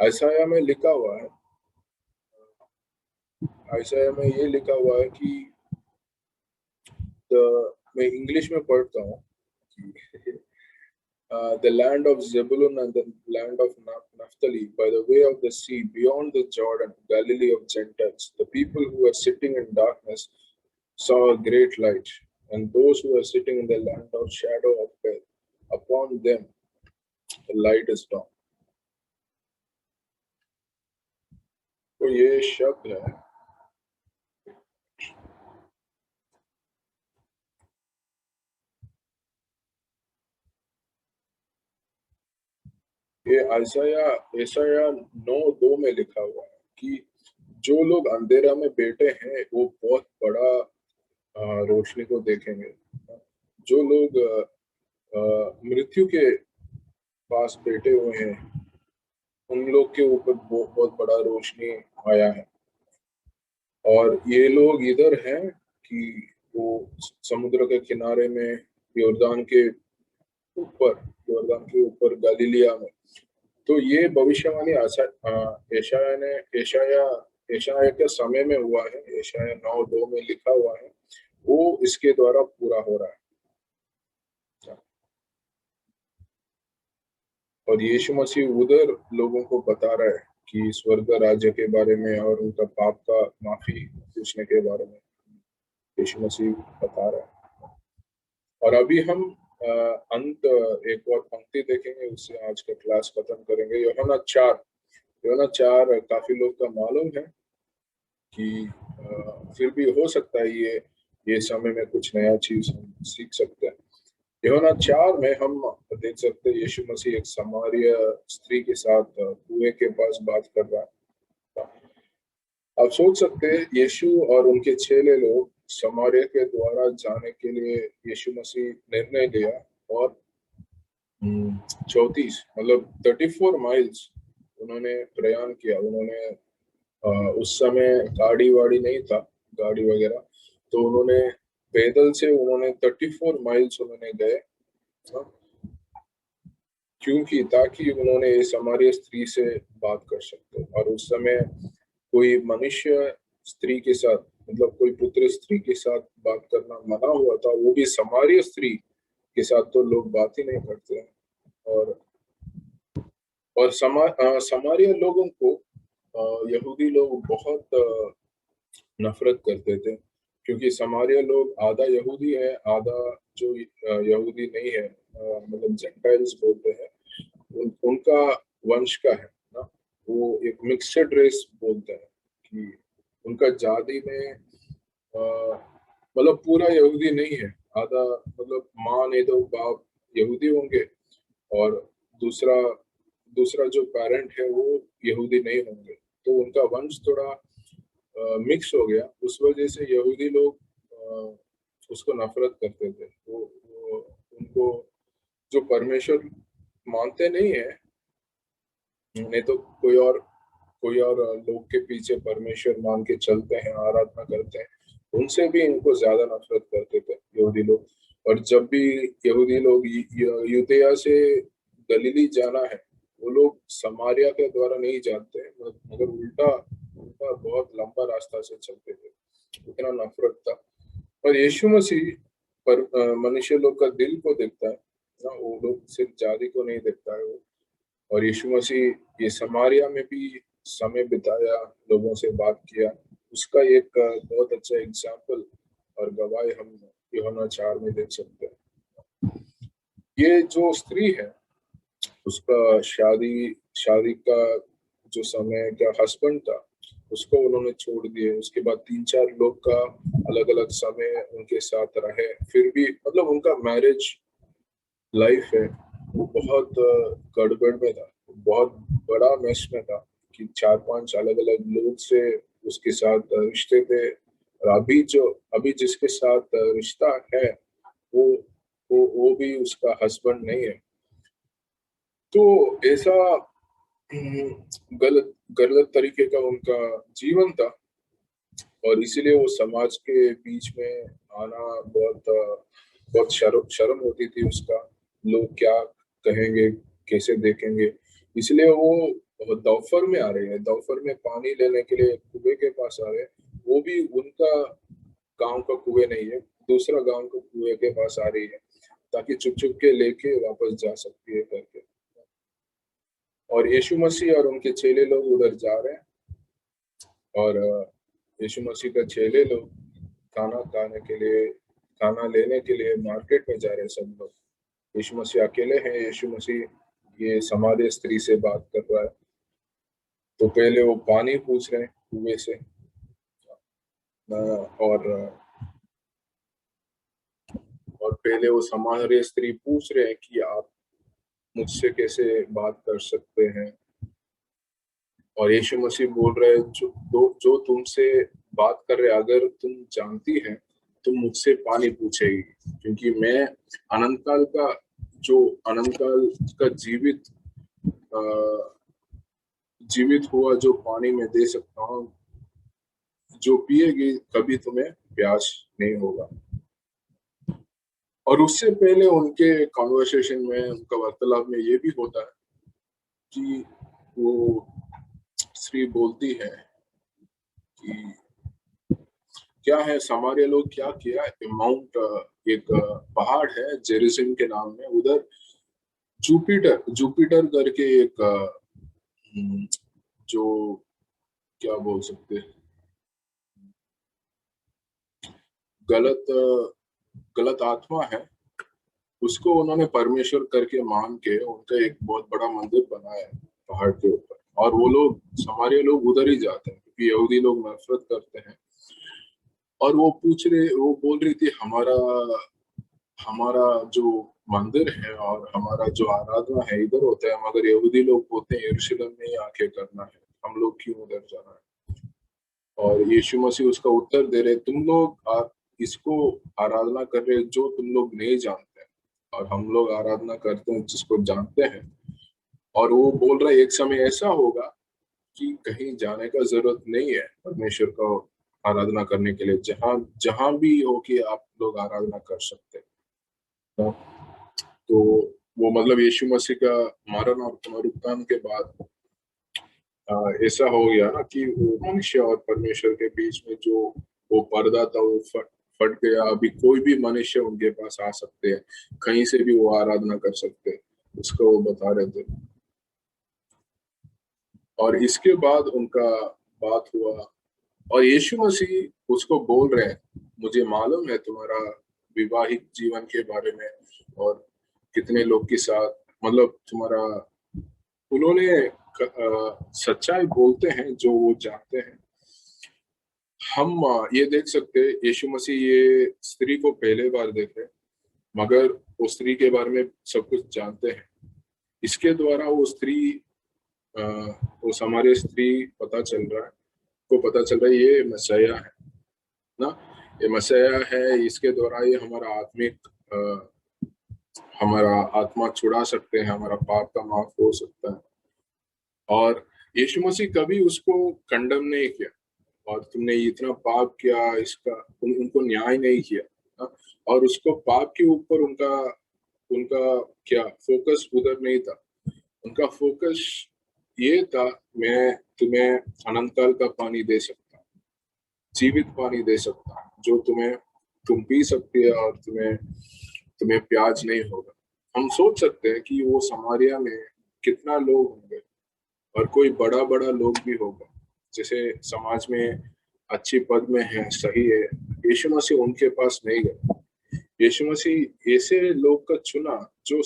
आयसाया में लिखा हुआ है, आयसाया में ये लिखा हुआ है कि मैं इंग्लिश में पढ़ता हूँ कि the land of Zebulun and the land of Naphtali, by the way of the sea, beyond the Jordan, Galilee of Gentiles, the people who were sitting in darkness saw a great light, and those who were sitting in the land of shadow of death, upon them the light is dawned. तो ये शब्द है, ये आयसाया 9:2 में लिखा हुआ है कि जो लोग अंधेरा में बैठे हैं वो बहुत बड़ा रोशनी को देखेंगे। जो लोग मृत्यु के पास बैठे हुए हैं, उन लोग के ऊपर बहुत बड़ा रोशनी आया है। और ये लोग इधर हैं कि वो समुद्र के किनारे में यॉर्दान के ऊपर गलीलिया में। तो ये भविष्यवाणी यशाया के समय में हुआ है, यशाया 9:2 में लिखा हुआ है, वो इसके द्वारा पूरा हो रहा है। और यीशु मसीह उधर लोगों को बता रहा है कि स्वर्ग राज्य के बारे में और उनका पाप का माफी पूछने के बारे में यीशु मसीह बता रहा है। और अभी हम अंत एक और पंक्ति देखेंगे, उससे आज का क्लास खत्म करेंगे। यूहन्ना 4 काफी लोग का मालूम है कि फिर भी हो सकता है ये समय में कुछ नया चीज हम सीख सकते हैं। यूहन्ना 4 में हम देख सकते हैं यीशु मसीह एक समारिया स्त्री के साथ कुएं के पास बात कर रहा है। आप सोच सकते हैं यीशु और उनके चेले लोग समारिया के द्वारा जाने के लिए यीशु मसीह निर्णय लिया, और 34 मतलब 34 माइल्स उन्होंने प्रयाण किया। उन्होंने उस समय गाड़ी वाड़ी नहीं था, गाड़ी वगैरह, तो उन्होंने पैदल से 34 माइल्स उन्होंने गए, क्योंकि ताकि उन्होंने इस हमारी स्त्री से बात कर सकते। और उस समय कोई मनुष्य स्त्री के साथ, मतलब कोई पुत्र स्त्री के साथ बात करना मना हुआ था, वो भी समारिया स्त्री के साथ तो लोग बात ही नहीं करते हैं। और समारिया लोगों को यहूदी लोग बहुत नफरत करते थे, क्योंकि समारिया लोग आधा यहूदी है, आधा जो यहूदी नहीं है, मतलब जेंटाइल्स बोलते हैं, उनका वंश का है ना। वो एक मिक्सड रेस बोलते हैं कि उनका जाति में मतलब पूरा यहूदी नहीं है, आधा मतलब माँ नहीं तो बाप यहूदी होंगे, और दूसरा दूसरा जो पेरेंट है वो यहूदी नहीं होंगे, तो उनका वंश थोड़ा मिक्स हो गया। उस वजह से यहूदी लोग उसको नफरत करते थे। वो उनको जो परमेश्वर मानते नहीं है, नहीं तो कोई और लोग के पीछे परमेश्वर मान के चलते हैं, आराधना करते हैं, उनसे भी इनको ज्यादा नफरत करते थे यहूदी लोग। और जब भी यहूदी लोग यूदया से गलीली जाना है, वो लोग समारिया के द्वारा नहीं जाते हैं, मगर उल्टा उल्टा बहुत लंबा रास्ता से चलते थे, इतना नफरत था। और यीशु मसीह पर मनुष्य लोग का दिल को देखता है ना, वो लोग सिर्फ जाति को नहीं देखता है वो। और यीशु मसीह ये समारिया में भी समय बिताया, लोगों से बात किया, उसका एक बहुत अच्छा एग्जाम्पल और गवाही हम यूहन्ना 4 में देख सकते हैं। ये जो स्त्री है, उसका शादी शादी का जो समय का हस्बैंड था, उसको उन्होंने छोड़ दिए। उसके बाद 3-4 लोग का अलग अलग समय उनके साथ रहे, फिर भी मतलब उनका मैरिज लाइफ है वो बहुत गड़बड़ में था, बहुत बड़ा मेस में था कि 4-5 अलग अलग लोग से उसके साथ रिश्ते थे। और अभी जिसके साथ रिश्ता है, वो वो भी उसका हस्बैंड नहीं है। तो ऐसा गलत गलत तरीके का उनका जीवन था, और इसीलिए वो समाज के बीच में आना बहुत शर्म होती थी उसका। लोग क्या कहेंगे, कैसे देखेंगे, इसलिए वो दोपहर में आ रहे हैं, दोपहर में पानी लेने के लिए कुएं के पास आ रहे हैं। वो भी उनका गांव का कुएं नहीं है, दूसरा गांव का कुएं के पास आ रही है, ताकि चुप चुप के लेके वापस जा सकती है करके। और यीशु मसीह और उनके चेले लोग उधर जा रहे हैं, और यीशु मसीह का चेले लोग खाना लेने के लिए मार्केट में जा रहे हैं सब लोग। यीशु मसीह अकेले हैं। यीशु मसीह ये समार्य स्त्री से बात कर रहा है, तो पहले वो पानी पूछ रहे हैं कुएं से, और पहले वो समार्य स्त्री पूछ रहे हैं कि आप मुझसे कैसे बात कर सकते हैं। और यीशु मसीह बोल रहे हैं, जो तुमसे बात कर रहे, अगर तुम जानती है तुम मुझसे पानी पूछेगी, क्योंकि मैं अनंत काल का जीवित हुआ जो पानी में दे सकता हूँ, जो पिएगी कभी तुम्हें प्यास नहीं होगा। और उससे पहले उनके कॉन्वर्सेशन में, उनका वार्तालाप में ये भी होता है कि वो स्त्री बोलती है कि क्या है, समारिया लोग क्या किया, एक पहाड़ है जेरूसलम के नाम में, उधर जुपिटर करके एक जो क्या बोल सकते हैं, गलत आत्मा है, उसको उन्होंने परमेश्वर करके मान के उनका एक बहुत बड़ा मंदिर बनाया है पहाड़ के ऊपर। और वो लोग समारिया लोग उधर ही जाते हैं, क्योंकि यहूदी लोग नफरत करते हैं। और वो बोल रही थी, हमारा जो मंदिर है और हमारा जो आराधना है इधर होता है, मगर यहूदी लोग बोलते हैं यरूशलेम में ही आके करना है, हम लोग क्यों उधर जाना है। और यीशु मसीह उसका उत्तर दे रहे, तुम लोग इसको आराधना कर रहे जो तुम लोग नहीं जानते, और हम लोग आराधना करते हैं जिसको जानते हैं। और वो बोल रहा है, एक समय ऐसा होगा कि कहीं जाने का जरूरत नहीं है परमेश्वर को आराधना करने के लिए, जहां जहां भी हो कि आप लोग आराधना कर सकते हैं। तो वो मतलब यीशु मसीह का मरण और पुनरुत्थान के बाद ऐसा हो गया ना कि वो मनुष्य और परमेश्वर के बीच में जो वो पर्दा था वो फट गया। अभी कोई भी मनुष्य उनके पास आ सकते हैं, कहीं से भी वो आराधना कर सकते हैं, उसको वो बता रहे थे। और इसके बाद उनका बात हुआ, और यीशु मसीह उसको बोल रहे हैं मुझे मालूम है तुम्हारा विवाहिक जीवन के बारे में और कितने लोग के साथ मतलब तुम्हारा उन्होंने सच्चाई बोलते हैं जो वो जानते हैं। हम ये देख सकते हैं यीशु मसीह ये स्त्री को पहले बार देख रहे हैं, मगर वो स्त्री के बारे में सब कुछ जानते हैं। इसके द्वारा वो स्त्री वो हमारे स्त्री पता चल रहा है, को पता चल रहा है ये मसीहा है ना, ये मसीहा है। इसके द्वारा ये हमारा आत्मा छुड़ा सकते हैं, हमारा पाप का माफ हो सकता है। और यीशु मसीह कभी उसको कंडम नहीं किया और तुमने इतना पाप किया, इसका उनको न्याय नहीं किया ना? और उसको पाप के ऊपर उनका उनका क्या फोकस उधर नहीं था। उनका फोकस ये था, मैं तुम्हें अनंत काल का पानी दे सकता हूँ, जीवित पानी दे सकता हूँ, जो तुम पी सकती है और तुम्हें प्याज नहीं होगा। हम सोच सकते हैं कि वो समारिया में कितना लोग होंगे और कोई बड़ा बड़ा लोग भी होगा, जैसे समाज में अच्छी पद में है, सही है। यीशु मसीह उनके पास नहीं गए। यीशु मसीह ऐसे लोग का चुना जो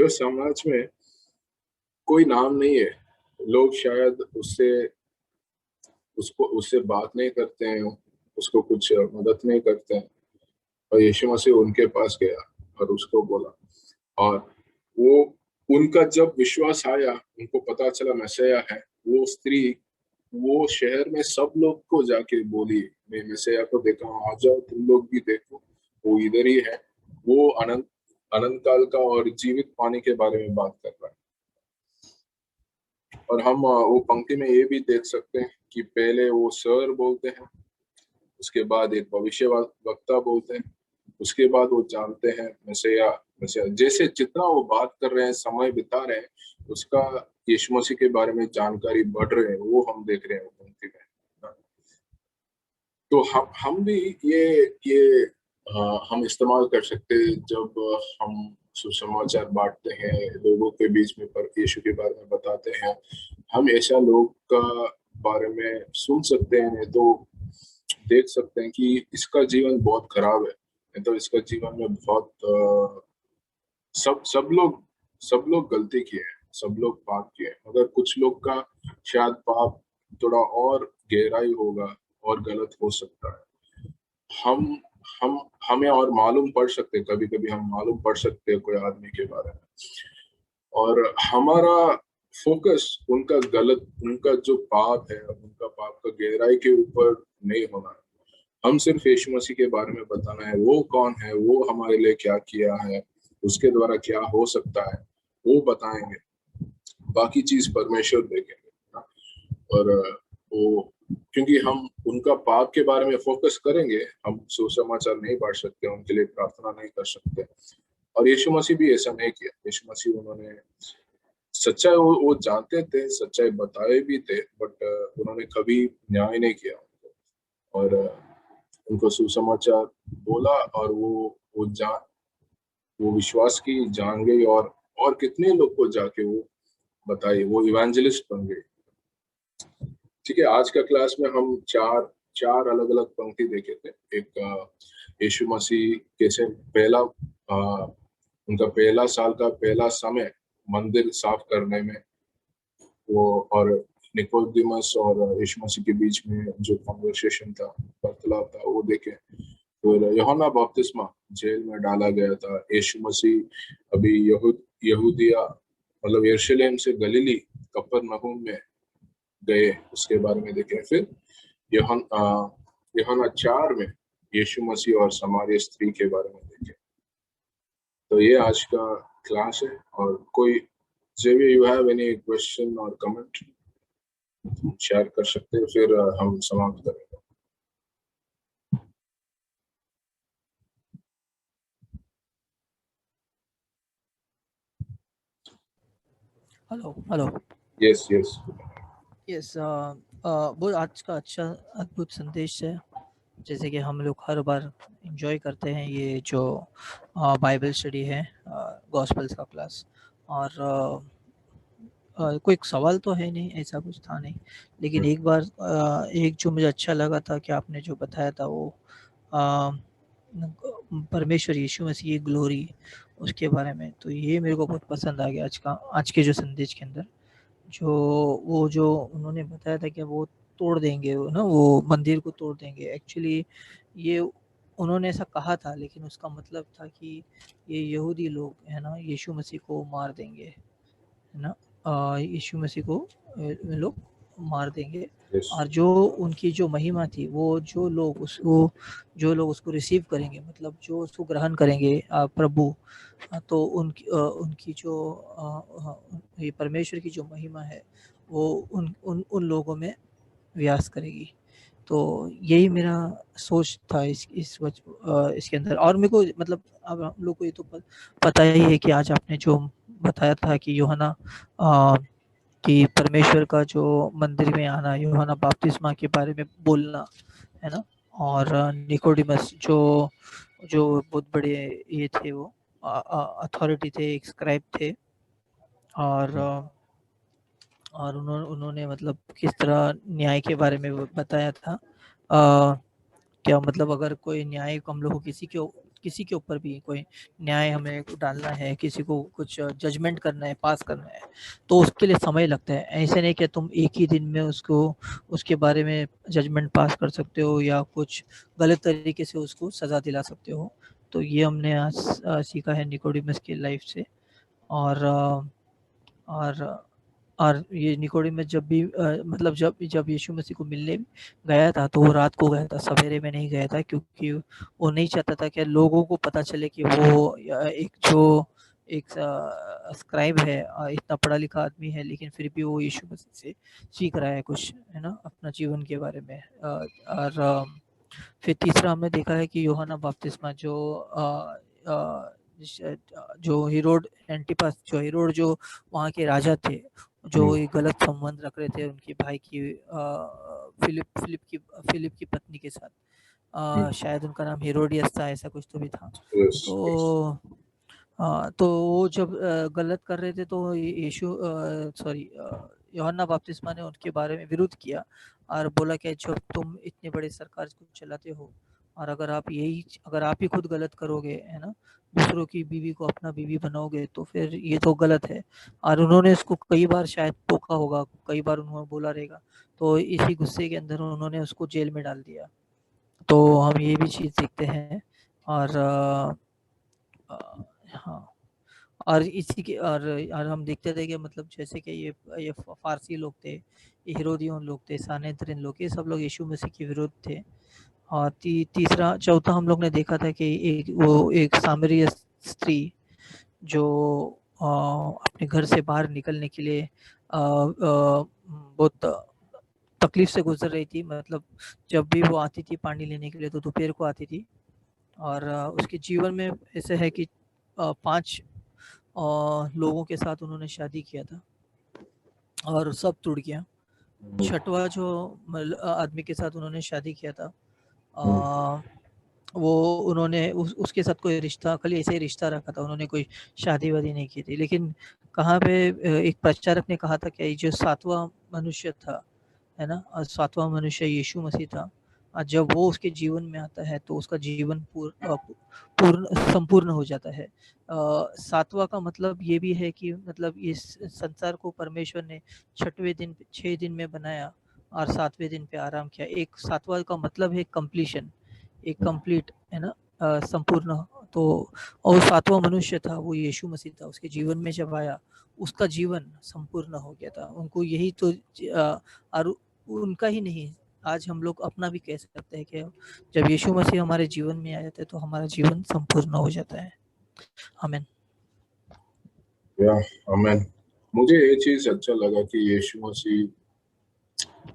समाज में कोई नाम नहीं है, लोग शायद उससे बात नहीं करते हैं, उसको कुछ मदद नहीं करते हैं। और यीशु मसीह उनके पास गया और उसको बोला, और वो उनका जब विश्वास आया, उनको पता चला मसीहा है, वो स्त्री वो शहर में सब लोग को जाके बोली, मैं मसीहा को देखा हूँ, आ जाओ तुम लोग भी देखो, वो इधर ही है, वो अनंत काल का और जीवित पानी के बारे में बात कर रहा है। और हम वो पंक्ति में ये भी देख सकते हैं कि पहले वो सर बोलते हैं, उसके बाद एक भविष्य वक्ता बोलते हैं, उसके बाद वो जानते हैं मसीहा। जैसे जितना वो बात कर रहे हैं, समय बिता रहे हैं, उसका यीशु मसीह के बारे में जानकारी बढ़ रहे हैं, वो हम देख रहे हैं पंक्ति में। तो हम भी ये हम इस्तेमाल कर सकते हैं जब हम सुसमाचार बांटते हैं लोगों के बीच में, पर यीशु के बारे में बताते हैं। हम ऐसा लोग का बारे में सुन सकते हैं, नहीं तो देख सकते हैं कि इसका जीवन बहुत खराब है, नहीं तो इसका जीवन में बहुत सब लोग गलती किए हैं, सब लोग पाप किए हैं, मगर कुछ लोग का शायद पाप थोड़ा और गहराई होगा और गलत हो सकता है। हम हम हमें और मालूम पड़ सकते हैं, कभी कभी हम मालूम पड़ सकते हैं कोई आदमी के बारे में, और हमारा फोकस उनका जो पाप है, उनका पाप का गहराई के ऊपर नहीं होना है। हम सिर्फ यीशु मसीह के बारे में बताना है, वो कौन है, वो हमारे लिए क्या किया है, उसके द्वारा क्या हो सकता है, वो बताएंगे। बाकी चीज परमेश्वर देखेंगे। और वो क्योंकि हम उनका पाप के बारे में फोकस करेंगे, हम सुसमाचार नहीं बांट सकते, उनके लिए प्रार्थना नहीं कर सकते। और यीशु मसीह भी ऐसा नहीं किया। यीशु मसीह उन्होंने सच्चाई वो जानते थे, सच्चाई बताए भी थे, बट उन्होंने कभी न्याय नहीं किया उनको। और उनको सुसमाचार बोला और वो विश्वास की जान गई, और कितने लोग को जाके वो बताई, वो इवेंजलिस्ट बन गए। ठीक है, आज का क्लास में हम चार अलग अलग पंक्ति देखे थे। एक यीशु मसीह कैसे उनका पहला साल का पहला समय मंदिर साफ करने में वो, और निकोदेमस और यीशु मसीह के बीच में जो कन्वर्सेशन था, वार्तालाप था, वो देखे। फिर यूहन्ना बपतिस्मा जेल में डाला गया था, यीशु मसीह अभी यहूदिया मतलब यरूशलेम से गलीली कफरनहूम में गए, उसके बारे में देखें। फिर यूहन्ना 4 में यीशु मसीह और समारिया स्त्री के बारे में देखें। तो ये आज का क्लास है। और कोई जेवियर, यू हैव एनी क्वेश्चन और कमेंट शेयर कर सकते हैं, फिर हम समाप्त करेंगे। हेलो। यस यस यस, बहुत आज का अच्छा अद्भुत संदेश है। जैसे कि हम लोग हर बार एंजॉय करते हैं ये जो बाइबल स्टडी है, गॉस्पेल्स का क्लास। और कोई सवाल तो है नहीं, ऐसा कुछ था नहीं। लेकिन एक बार एक जो मुझे अच्छा लगा था कि आपने जो बताया था वो अ, परमेश्वर यीशु मसीह की ग्लोरी उसके बारे में, तो ये मेरे को बहुत पसंद आ गया आज के जो संदेश के अंदर। जो उन्होंने बताया था कि वो तोड़ देंगे, वो ना वो मंदिर को तोड़ देंगे। एक्चुअली ये उन्होंने ऐसा कहा था, लेकिन उसका मतलब था कि ये यहूदी लोग है ना यीशु मसीह को मार देंगे, है ना। यीशु मसीह को वे लोग मार देंगे। yes, और जो उनकी जो महिमा थी, वो जो लोग उसको रिसीव करेंगे, मतलब जो उसको ग्रहण करेंगे प्रभु, तो उनकी जो ये परमेश्वर की जो महिमा है वो उन उन उन लोगों में व्यास करेगी। तो यही मेरा सोच था इसके अंदर। और मेरे को मतलब अब हम लोग को ये तो पता ही है कि आज आपने जो बताया था कि यूहन्ना कि परमेश्वर का जो मंदिर में आना, यूहन्ना बपतिस्मा के बारे में बोलना, है ना। और निकोडिमस जो जो बहुत बड़े ये थे, वो अथॉरिटी थे, एक स्क्राइब थे। और और उन्होंने मतलब किस तरह न्याय के बारे में बताया था। क्या मतलब अगर कोई न्याय हम लोग को किसी के ऊपर भी कोई न्याय हमें डालना है, किसी को कुछ जजमेंट करना है, पास करना है, तो उसके लिए समय लगता है। ऐसे नहीं कि तुम एक ही दिन में उसके बारे में जजमेंट पास कर सकते हो या कुछ गलत तरीके से उसको सज़ा दिला सकते हो। तो ये हमने आज सीखा है निकोडिमस की लाइफ से। और और और ये निकोडिमस जब भी मतलब जब यीशु मसीह को मिलने गया था, तो वो रात को गया था, सवेरे में नहीं गया था, क्योंकि वो नहीं चाहता था कि लोगों को पता चले कि वो एक स्क्राइब है, इतना पढ़ा लिखा आदमी है, लेकिन फिर भी वो यीशु मसीह से सीख रहा है कुछ, है ना, अपना जीवन के बारे में। और फिर तीसरा हमने देखा है कि यूहन्ना बपतिस्मा जो हेरोड एंटिपस, जो वहाँ के राजा थे, जो ये गलत संबंध रख रहे थे उनके भाई की फिलिप की पत्नी के साथ। शायद उनका नाम हेरोडियस था, ऐसा कुछ तो भी था। yes, yes. तो तो वो जब गलत कर रहे थे, तो यूहन्ना बपतिस्मा ने उनके बारे में विरोध किया और बोला कि जब तुम इतने बड़े सरकार को चलाते हो, और अगर आप ही खुद गलत करोगे, है ना, दूसरों की बीवी को अपना बीवी बनाओगे, तो फिर ये तो गलत है। और उन्होंने उसको कई बार शायद टोका होगा, कई बार उन्होंने बोला रहेगा, तो इसी गुस्से के अंदर उन्होंने उसको जेल में डाल दिया। तो हम ये भी चीज़ देखते हैं। और हाँ, और इसी के और हम देखते थे कि मतलब जैसे कि ये फारसी लोग थे, ये हेरोदियोन लोग थे, सानेद्रिन लोग, ये सब लोग यीशु मसीह के विरुद्ध थे। और तीसरा चौथा हम लोग ने देखा था कि एक सामरिया स्त्री जो अपने घर से बाहर निकलने के लिए बहुत तकलीफ से गुजर रही थी। मतलब जब भी वो आती थी पानी लेने के लिए, तो दोपहर को आती थी। और उसके जीवन में ऐसे है कि 5 लोगों के साथ उन्होंने शादी किया था और सब टूट गया। छठवा जो आदमी के साथ उन्होंने शादी किया था, वो उन्होंने उसके साथ कोई रिश्ता, खाली ऐसे ही रिश्ता रखा था, उन्होंने कोई शादी वादी नहीं की थी। लेकिन कहाँ पे एक प्रचारक ने कहा था कि जो 7वां मनुष्य था, है ना, और 7वां मनुष्य यीशु मसीह था। और जब वो उसके जीवन में आता है, तो उसका जीवन पूर्ण संपूर्ण हो जाता है। 7वां का मतलब ये भी है कि मतलब इस संसार को परमेश्वर ने 6 दिन में बनाया और 7वें दिन पे आराम किया। एक 7वां का मतलब है कंप्लीशन, एक कंप्लीट, है ना, संपूर्ण। तो और 7वां मनुष्य था, वो यीशु मसीह था। उसके जीवन में जब आया, उसका जीवन संपूर्ण हो गया था। उनको यही तो और उनका ही नहीं, आज हम लोग अपना भी कह सकते हैं कि जब यीशु मसीह हमारे जीवन में आ जाते हैं, तो हमारा जीवन संपूर्ण हो जाता है। आमीन। या आमेन। मुझे ये चीज अच्छा लगा कि यीशु मसीह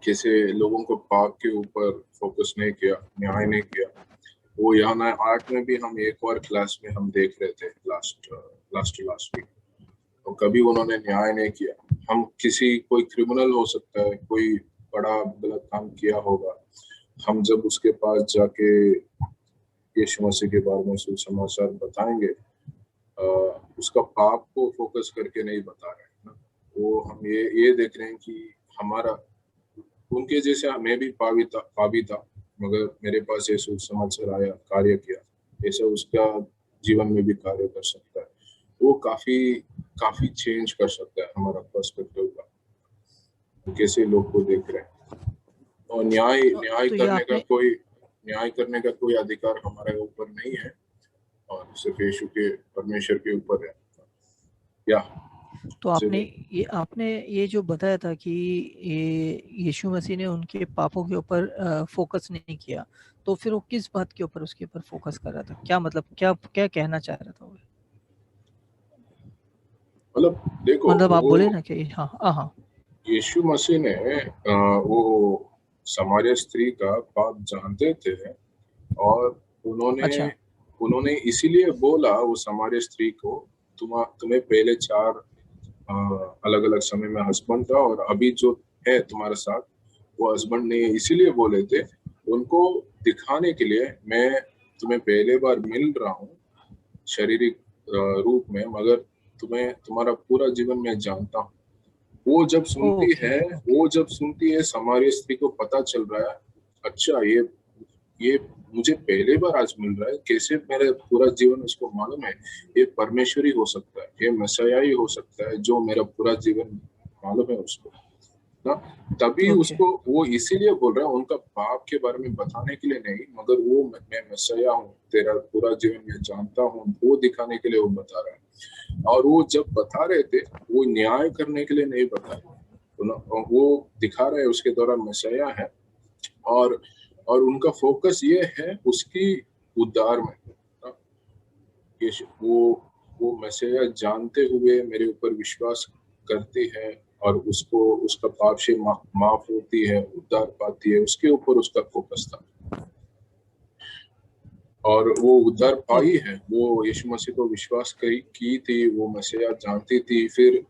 किसी लोगों को पाप के ऊपर फोकस नहीं किया, न्याय नहीं किया। वो यूहन्ना 8 में भी हम एक और क्लास में हम देख रहे थे लास्ट वीक। तो कभी उन्होंने न्याय नहीं किया। हम कोई क्रिमिनल हो सकता है, कोई बड़ा गलत काम किया होगा, हम जब उसके पास जाके यीशु मसीह के बारे में सुसमाचार बताएंगे, उसका पाप को फोकस करके नहीं बता रहे हैं ना, वो हम ये देख रहे हैं कि हमारा उनके जैसे मैं भी पापी था, मगर मेरे पास ये सोच समझ कर आया, कार्य किया, ऐसा उसका जीवन में भी कार्य कर सकता है। वो काफी काफी चेंज कर सकता है हमारा पर्सपेक्टिव का, कैसे लोग को देख रहे हैं। और न्याय तो ये आपने करने का कोई अधिकार हमारे ऊपर नहीं है, और सिर्फ यीशु के परमेश्वर के ऊपर है। या तो आपने ये जो बताया था कि ये यीशु मसीह ने उनके पापों के ऊपर फोकस नहीं किया, तो फिर वो किस बात के ऊपर उसके ऊपर फोकस कर रहा था? क्या मतलब क्या क्या कहना चाह रहा था वो? मतलब देखो, मतलब आप बोले वो ना कि हाँ हाँ हाँ। यीशु मसीह ने वो सामार्य स्त्री का पाप जानते थे, और उन्होंने अच्छा। उन्होंने इसीलिए बोला वो सामार्य स्त्री को, तुम्हें पहले 4 अलग अलग समय में हस्बैंड था, और अभी जो है तुम्हारे साथ वो हस्बैंड नहीं है। इसीलिए बोले थे उनको दिखाने के लिए, मैं तुम्हें पहले बार मिल रहा हूँ शारीरिक रूप में, मगर तुम्हें तुम्हारा पूरा जीवन मैं जानता हूँ। वो जब सुनती ओके है ओके। वो जब सुनती है सामार्य स्त्री को पता चल रहा है, अच्छा ये मुझे पहले बार आज मिल रहा है, कैसे मेरा पूरा जीवन उसको मालूम है, ये परमेश्वर ही हो सकता है, ये मसीहा ही हो सकता है जो मेरा पूरा जीवन मालूम है उसको ना। तभी ओके उसको वो इसीलिए बोल रहा है, उनका पाप के बारे में बताने के लिए नहीं, मगर वो मैं मसीहा हूँ, तेरा पूरा जीवन मैं जानता हूँ, वो दिखाने के लिए वो बता रहा है। और वो जब बता रहे थे, वो न्याय करने के लिए नहीं बता रहे, वो दिखा रहे उसके द्वारा मसीहा है, और उनका फोकस ये है उसकी उद्धार में। वो मसीहा जानते हुए मेरे ऊपर विश्वास करती है, और उसको उसका पाप से माफ होती है, उद्धार पाती है, उसके ऊपर उसका फोकस था। और वो उद्धार पाई ओके। है, वो यीशु मसीह को विश्वास की थी, वो मसीहा जानती थी। फिर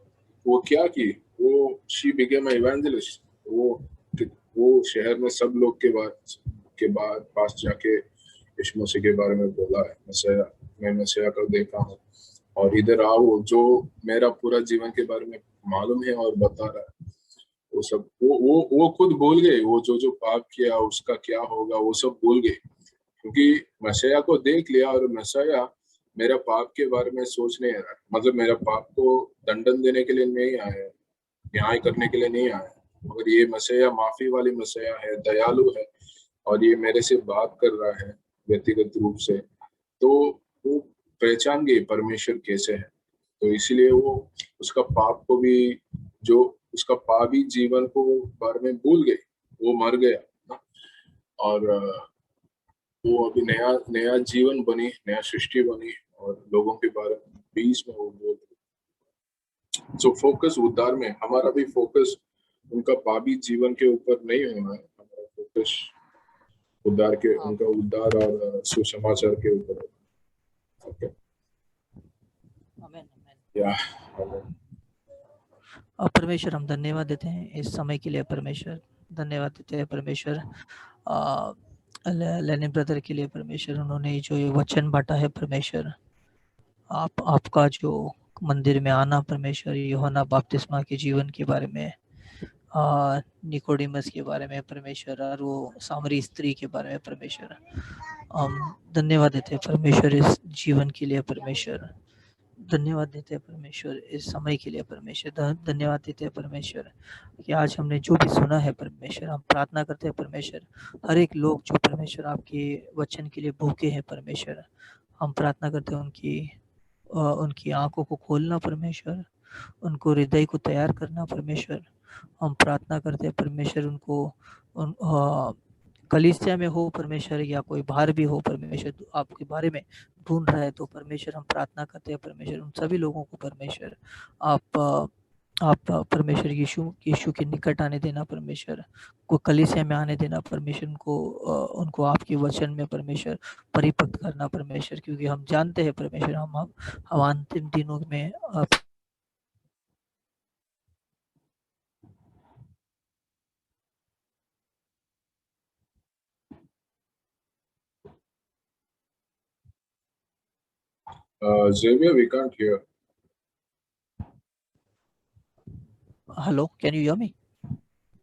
वो क्या की, वो शी बिकेम इवेंजलिस्ट। वो शहर में सब लोग के बाद पास जाके यीशु मसीह के बारे में बोला है, मसीहा, मैं मसीहा को देखा हूँ, और इधर आओ, जो मेरा पूरा जीवन के बारे में मालूम है और बता रहा है। वो सब वो खुद भूल गए, वो जो पाप किया उसका क्या होगा वो सब भूल गए, क्योंकि मसीहा को देख लिया, और मसीहा मेरा पाप के बारे में सोच नहीं रहा है। मतलब मेरा पाप को दंडन देने के लिए नहीं आया है, न्याय करने के लिए नहीं आया है, मगर ये मसीहा माफी वाली मसीहा है, दयालु है, और ये मेरे से बात कर रहा है व्यक्तिगत रूप से। तो वो पहचान गई परमेश्वर कैसे है, तो इसलिए वो उसका पाप को भी, जो उसका पापी जीवन को बारे में भूल गई, वो मर गया ना। और वो अभी नया नया जीवन बनी, नया सृष्टि बनी, और लोगों के बारे में बीच में वो बोल रहे। सो फोकस उद्धार में, हमारा भी फोकस उनका पापी जीवन के ऊपर नहीं होना है, हमारा फोकस उद्धार के, हाँ। उनका उद्धार और सुसमाचार के ऊपर है। ओके। आमेन आमेन। या परमेश्वर हम धन्यवाद देते हैं इस समय के लिए। परमेश्वर धन्यवाद देते हैं परमेश्वर लेनिन ब्रदर के लिए। परमेश्वर उन्होंने जो ये वचन बांटा है परमेश्वर, आपका जो मंदिर में आना परमेश्वर, यूहन्ना बपतिस्मा के जीवन के बारे में, निकोडिमस के बारे में परमेश्वर, और वो सामरी स्त्री के बारे में परमेश्वर, हम धन्यवाद देते हैं परमेश्वर इस जीवन के लिए। परमेश्वर धन्यवाद देते हैं परमेश्वर इस समय के लिए। परमेश्वर धन्यवाद देते हैं परमेश्वर कि आज हमने जो भी सुना है परमेश्वर, हम प्रार्थना करते हैं परमेश्वर, हर एक लोग जो परमेश्वर आपके वचन के लिए भूखे हैं परमेश्वर, हम प्रार्थना करते हैं उनकी आंखों को खोलना परमेश्वर, उनको हृदय को तैयार करना परमेश्वर। हम प्रार्थना करते हैं परमेश्वर उनको उन कलीसिया में हो परमेश्वर, या कोई बाहर भी हो परमेश्वर, आपके बारे में ढूंढ रहा है, तो परमेश्वर हम प्रार्थना करते हैं परमेश्वर उन सभी लोगों को परमेश्वर आप परमेश्वर यीशु के निकट आने देना परमेश्वर, को कलीसिया में आने देना परमेश्वर, उनको आपके वचन में परमेश्वर परिपक्व करना परमेश्वर, क्योंकि हम जानते हैं परमेश्वर हम अंतिम दिनों में Xavier, we can't hear. Hello, can you hear me?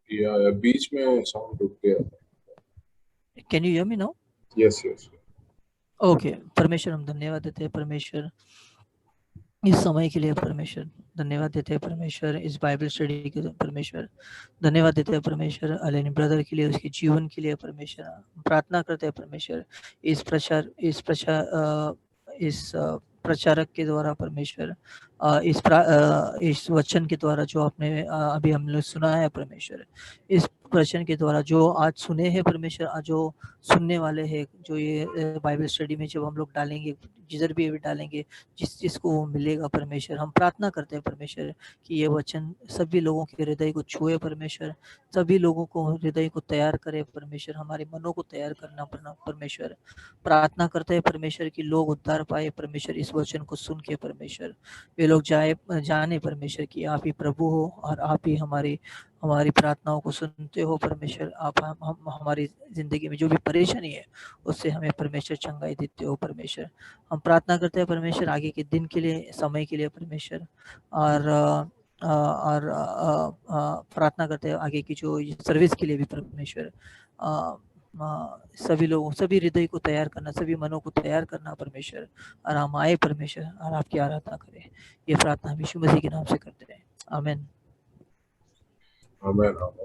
या बीच में साउंड रुक गया। Can you hear me now? Yes yes. Okay, परमेश्वर हम धन्यवाद देते हैं परमेश्वर इस समय के लिए, परमेश्वर धन्यवाद देते हैं परमेश्वर इस बाइबल स्टडी के लिए, परमेश्वर धन्यवाद देते हैं परमेश्वर अलेनी ब्रदर के लिए, उसके जीवन के लिए परमेश्वर प्रार्थना करते हैं परमेश्वर इस प्रचारक के द्वारा परमेश्वर इस वचन के द्वारा जो आपने अभी हम लोग सुना है परमेश्वर, इस वचन के द्वारा जो आज सुने हैं परमेश्वर, आज जो सुनने वाले हैं, जो ये बाइबल स्टडी में जब हम लोग डालेंगे, जिधर भी डालेंगे, जिस जिसको वो मिलेगा परमेश्वर, हम प्रार्थना करते हैं परमेश्वर कि ये वचन सभी लोगों के हृदय को छुए परमेश्वर, सभी लोगों को हृदय को तैयार करे परमेश्वर, हमारे मनों को तैयार करना परमेश्वर। प्रार्थना करते हैं परमेश्वर कि लोग उद्धार पाए परमेश्वर इस वचन को सुन के परमेश्वर, वे लोग जाने परमेश्वर कि आप ही प्रभु हो और आप ही हमारी प्रार्थनाओं को सुनते हो परमेश्वर। आप हम हमारी जिंदगी में जो भी परेशानी है उससे हमें परमेश्वर चंगाई देते हो परमेश्वर। हम प्रार्थना करते हैं परमेश्वर आगे के दिन के लिए, समय के लिए परमेश्वर, और प्रार्थना करते हैं आगे की जो सर्विस के लिए भी परमेश्वर। सभी लोगों, सभी हृदय को तैयार करना, सभी मनों को तैयार करना परमेश्वर, और हम आए परमेश्वर और आपकी आराधना करें। ये प्रार्थना हम यीशु मसीह के नाम से करते हैं, आमीन। आमीन।